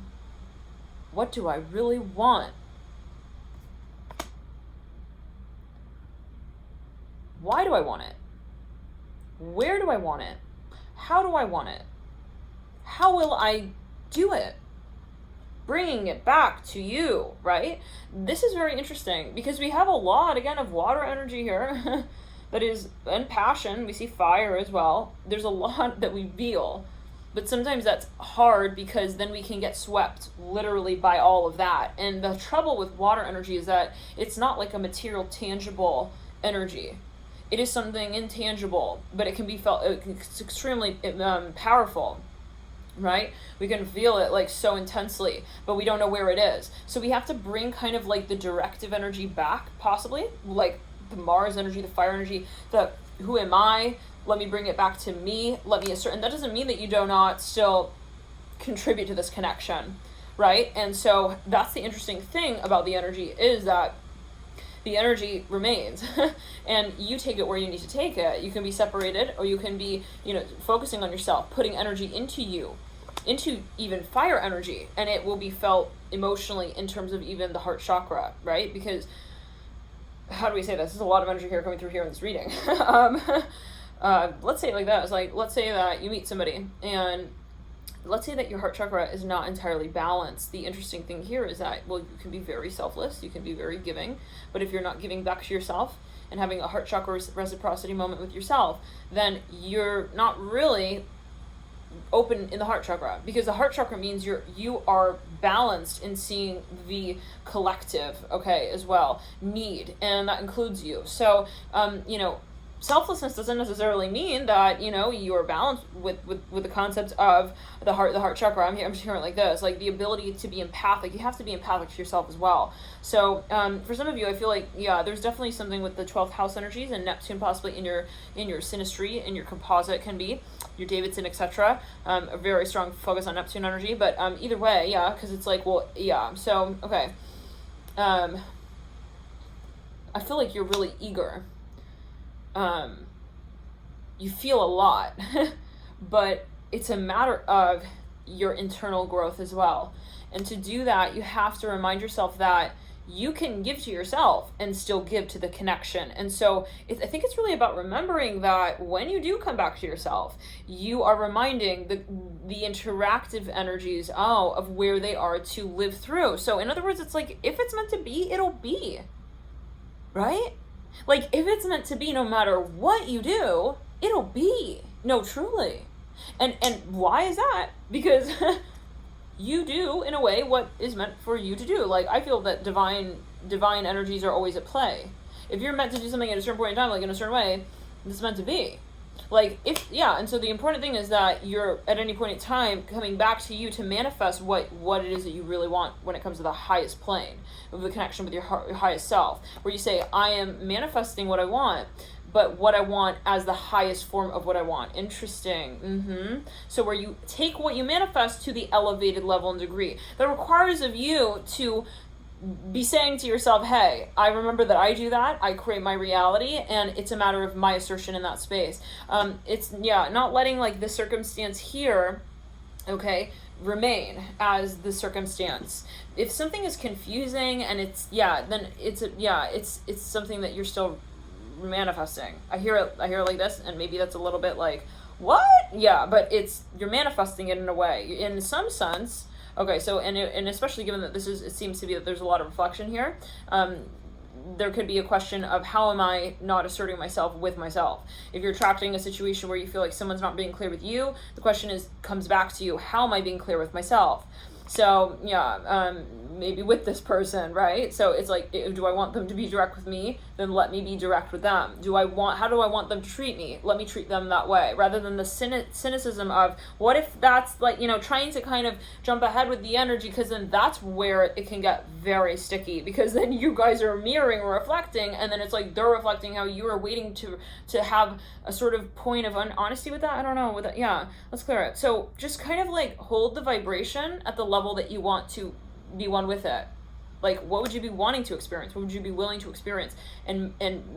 What do I really want? Why do I want it? Where do I want it? How do I want it? How will I do it? Bringing it back to you, right? This is very interesting because we have a lot, again, of water energy here that is, and passion. We see fire as well. There's a lot that we feel, but sometimes that's hard because then we can get swept literally by all of that. And the trouble with water energy is that it's not like a material, tangible energy. It is something intangible, but it can be felt, it's extremely powerful, right? We can feel it like so intensely, but we don't know where it is. So we have to bring kind of like the directive energy back, possibly, like the Mars energy, the fire energy, the who am I? Let me bring it back to me. Let me assert. And that doesn't mean that you do not still contribute to this connection, right? And so that's the interesting thing about the energy, is that the energy remains and you take it where you need to take it. You can be separated, or you can be, focusing on yourself, putting energy into you, into even fire energy, and it will be felt emotionally in terms of even the heart chakra, right? Because how do we say this? There's a lot of energy here coming through here in this reading. Let's say it like that. It's like, let's say that you meet somebody and let's say that your heart chakra is not entirely balanced. The interesting thing here is that, well, you can be very selfless, you can be very giving, but if you're not giving back to yourself and having a heart chakra reciprocity moment with yourself, then you're not really open in the heart chakra, because the heart chakra means you are balanced in seeing the collective, okay, as well, need, and that includes you. So, selflessness doesn't necessarily mean that you are balanced with the concept of the heart chakra. I'm just hearing it like this, like the ability to be empathic. You have to be empathic to yourself as well. So for some of you, I feel like there's definitely something with the 12th house energies and Neptune possibly in your synastry, in your composite, can be your Davidson, etc. A very strong focus on Neptune energy, but either way, because it's like, well, so okay, I feel like you're really eager. You feel a lot, but it's a matter of your internal growth as well. And to do that, you have to remind yourself that you can give to yourself and still give to the connection. And so I think it's really about remembering that when you do come back to yourself, you are reminding the interactive energies of where they are to live through. So in other words, it's like, if it's meant to be, it'll be, right? Like, if it's meant to be, no matter what you do, it'll be. No, truly. And why is that? Because you do, in a way, what is meant for you to do. Like, I feel that divine energies are always at play. If you're meant to do something at a certain point in time, like in a certain way, it's meant to be. Like, and so the important thing is that you're, at any point in time, coming back to you to manifest what it is that you really want when it comes to the highest plane of the connection with your highest self, where you say, I am manifesting what I want, but what I want as the highest form of what I want. Interesting. So where you take what you manifest to the elevated level and degree. That requires of you to be saying to yourself, hey, I remember that I do that, I create my reality, and it's a matter of my assertion in that space. It's not letting like the circumstance here, okay, remain as the circumstance. If something is confusing and it's then it's something that you're still manifesting. I hear it like this, and maybe that's a little bit like, what? Yeah, but you're manifesting it in a way, in some sense. Okay, so, and especially given that it seems to be that there's a lot of reflection here, there could be a question of how am I not asserting myself with myself? If you're attracting a situation where you feel like someone's not being clear with you, the question comes back to you, how am I being clear with myself? So, maybe with this person, right? So it's like, do I want them to be direct with me? Then let me be direct with them. How do I want them to treat me? Let me treat them that way. Rather than the cynicism of, what if that's like, trying to kind of jump ahead with the energy, because then that's where it can get very sticky, because then you guys are mirroring or reflecting, and then it's like they're reflecting how you are waiting to have a sort of point of honesty with that. I don't know. Let's clear it. So just kind of like hold the vibration at the level that you want to be one with it. Like, what would you be wanting to experience? What would you be willing to experience? And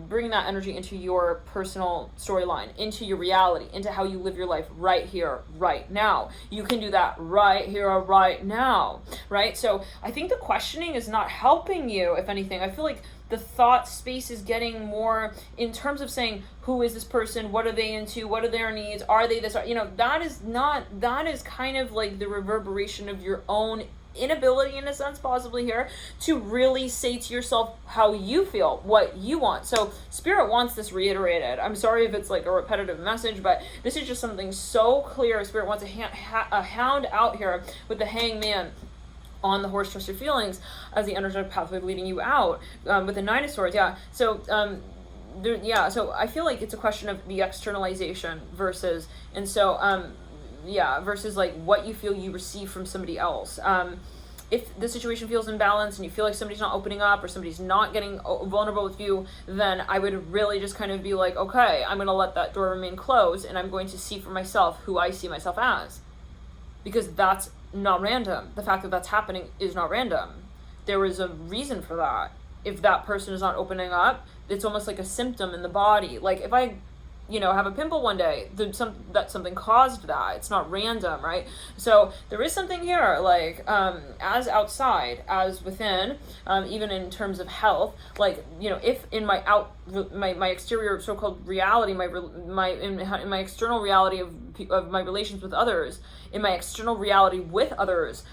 bring that energy into your personal storyline, into your reality, into how you live your life right here, right now. You can do that right here, right now, right? So I think the questioning is not helping you. If anything, I feel like the thought space is getting more in terms of saying, who is this person? What are they into? What are their needs? Are they this? That is kind of like the reverberation of your own inability, in a sense, possibly here, to really say to yourself how you feel, what you want. So Spirit wants this reiterated. I'm sorry if it's like a repetitive message, but this is just something so clear. Spirit wants a hound out here with the hangman on the horse. Trust your feelings as the energetic pathway leading you out, with the Nine of Swords. So so I feel like it's a question of the externalization versus like what you feel you receive from somebody else. If the situation feels imbalanced and you feel like somebody's not opening up or somebody's not getting vulnerable with you, then I would really just kind of be like, okay, I'm going to let that door remain closed, and I'm going to see for myself who I see myself as. Because that's not random. The fact that that's happening is not random. There is a reason for that. If that person is not opening up, it's almost like a symptom in the body. Like if I have a pimple one day, something caused that. It's not random, right? So there is something here, like, as outside, as within, even in terms of health, like, if in my exterior so-called reality, in my external reality of my relations with others, in my external reality with others,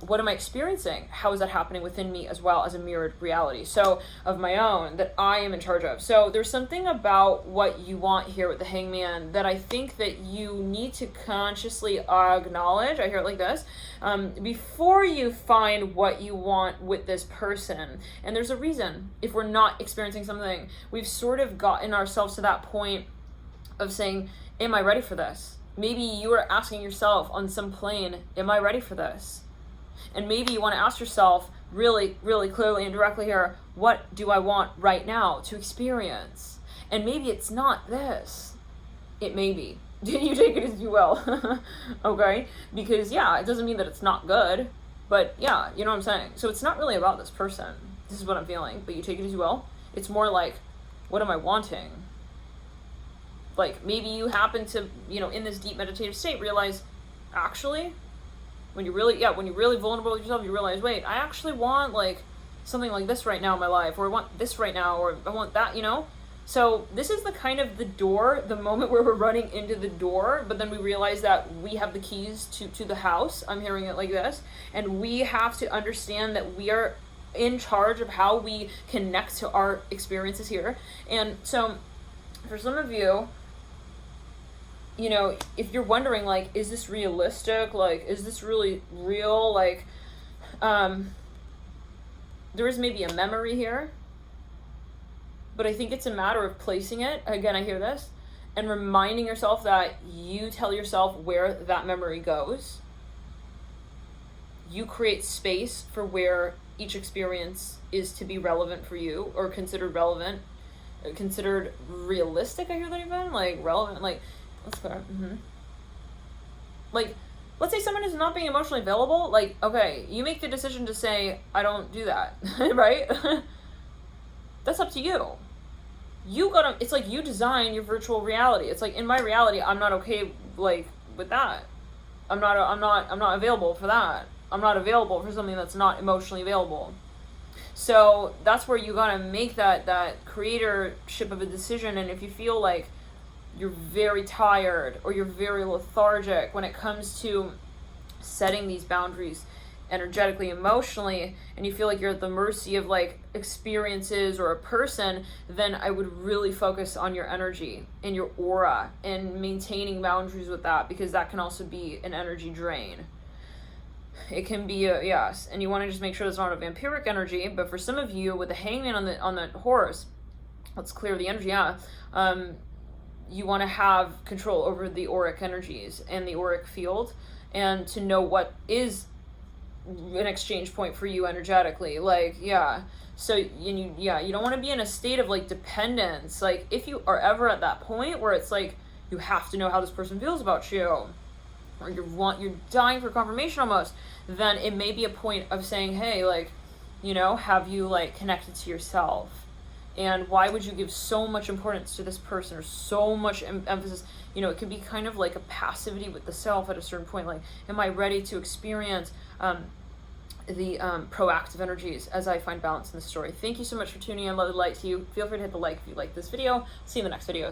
what am I experiencing? How is that happening within me as well as a mirrored reality? So of my own that I am in charge of. So there's something about what you want here with the hangman that I think that you need to consciously acknowledge. I hear it like this, before you find what you want with this person. And there's a reason. If we're not experiencing something, we've sort of gotten ourselves to that point of saying, am I ready for this? Maybe you are asking yourself on some plane, am I ready for this? And maybe you want to ask yourself really, really clearly and directly here, what do I want right now to experience? And maybe it's not this. It may be. You take it as you will. Okay? Because it doesn't mean that it's not good. But you know what I'm saying? So it's not really about this person. This is what I'm feeling. But you take it as you will. It's more like, what am I wanting? Like maybe you happen to, in this deep meditative state, realize, actually, when you're really vulnerable with yourself, you realize, wait, I actually want like something like this right now in my life, or I want this right now, or I want that, So this is the kind of the moment where we're running into the door, but then we realize that we have the keys to the house. I'm hearing it like this. And we have to understand that we are in charge of how we connect to our experiences here. And so for some of you, you know, if you're wondering, like, is this realistic? Like, is this really real? Like, there is maybe a memory here, but I think it's a matter of placing it, again, I hear this, and reminding yourself that you tell yourself where that memory goes. You create space for where each experience is to be relevant for you, or considered relevant, considered realistic, I hear that even, like, relevant, like, let's go. Like, let's say someone is not being emotionally available. Like, okay, you make the decision to say, I don't do that, right? That's up to you. It's like you design your virtual reality. It's like, in my reality, I'm not okay, like, with that. I'm not available for that. I'm not available for something that's not emotionally available. So that's where you gotta make that creatorship of a decision. And if you feel like you're very tired or you're very lethargic when it comes to setting these boundaries energetically, emotionally, and you feel like you're at the mercy of like experiences or a person, then I would really focus on your energy and your aura and maintaining boundaries with that, because that can also be an energy drain. It can be yes, and you want to just make sure it's not a vampiric energy. But for some of you with the hangman on the horse, let's clear the energy out. You want to have control over the auric energies and the auric field, and to know what is an exchange point for you energetically. Like, yeah. So you don't want to be in a state of like dependence. Like, if you are ever at that point where it's like you have to know how this person feels about you, or you're dying for confirmation almost, then it may be a point of saying, hey, like, you know, have you like connected to yourself? And why would you give so much importance to this person, or so much emphasis? You know, it could be kind of like a passivity with the self at a certain point. Like, am I ready to experience the proactive energies as I find balance in the story? Thank you so much for tuning in. Love and light to you. Feel free to hit the like if you like this video. See you in the next video.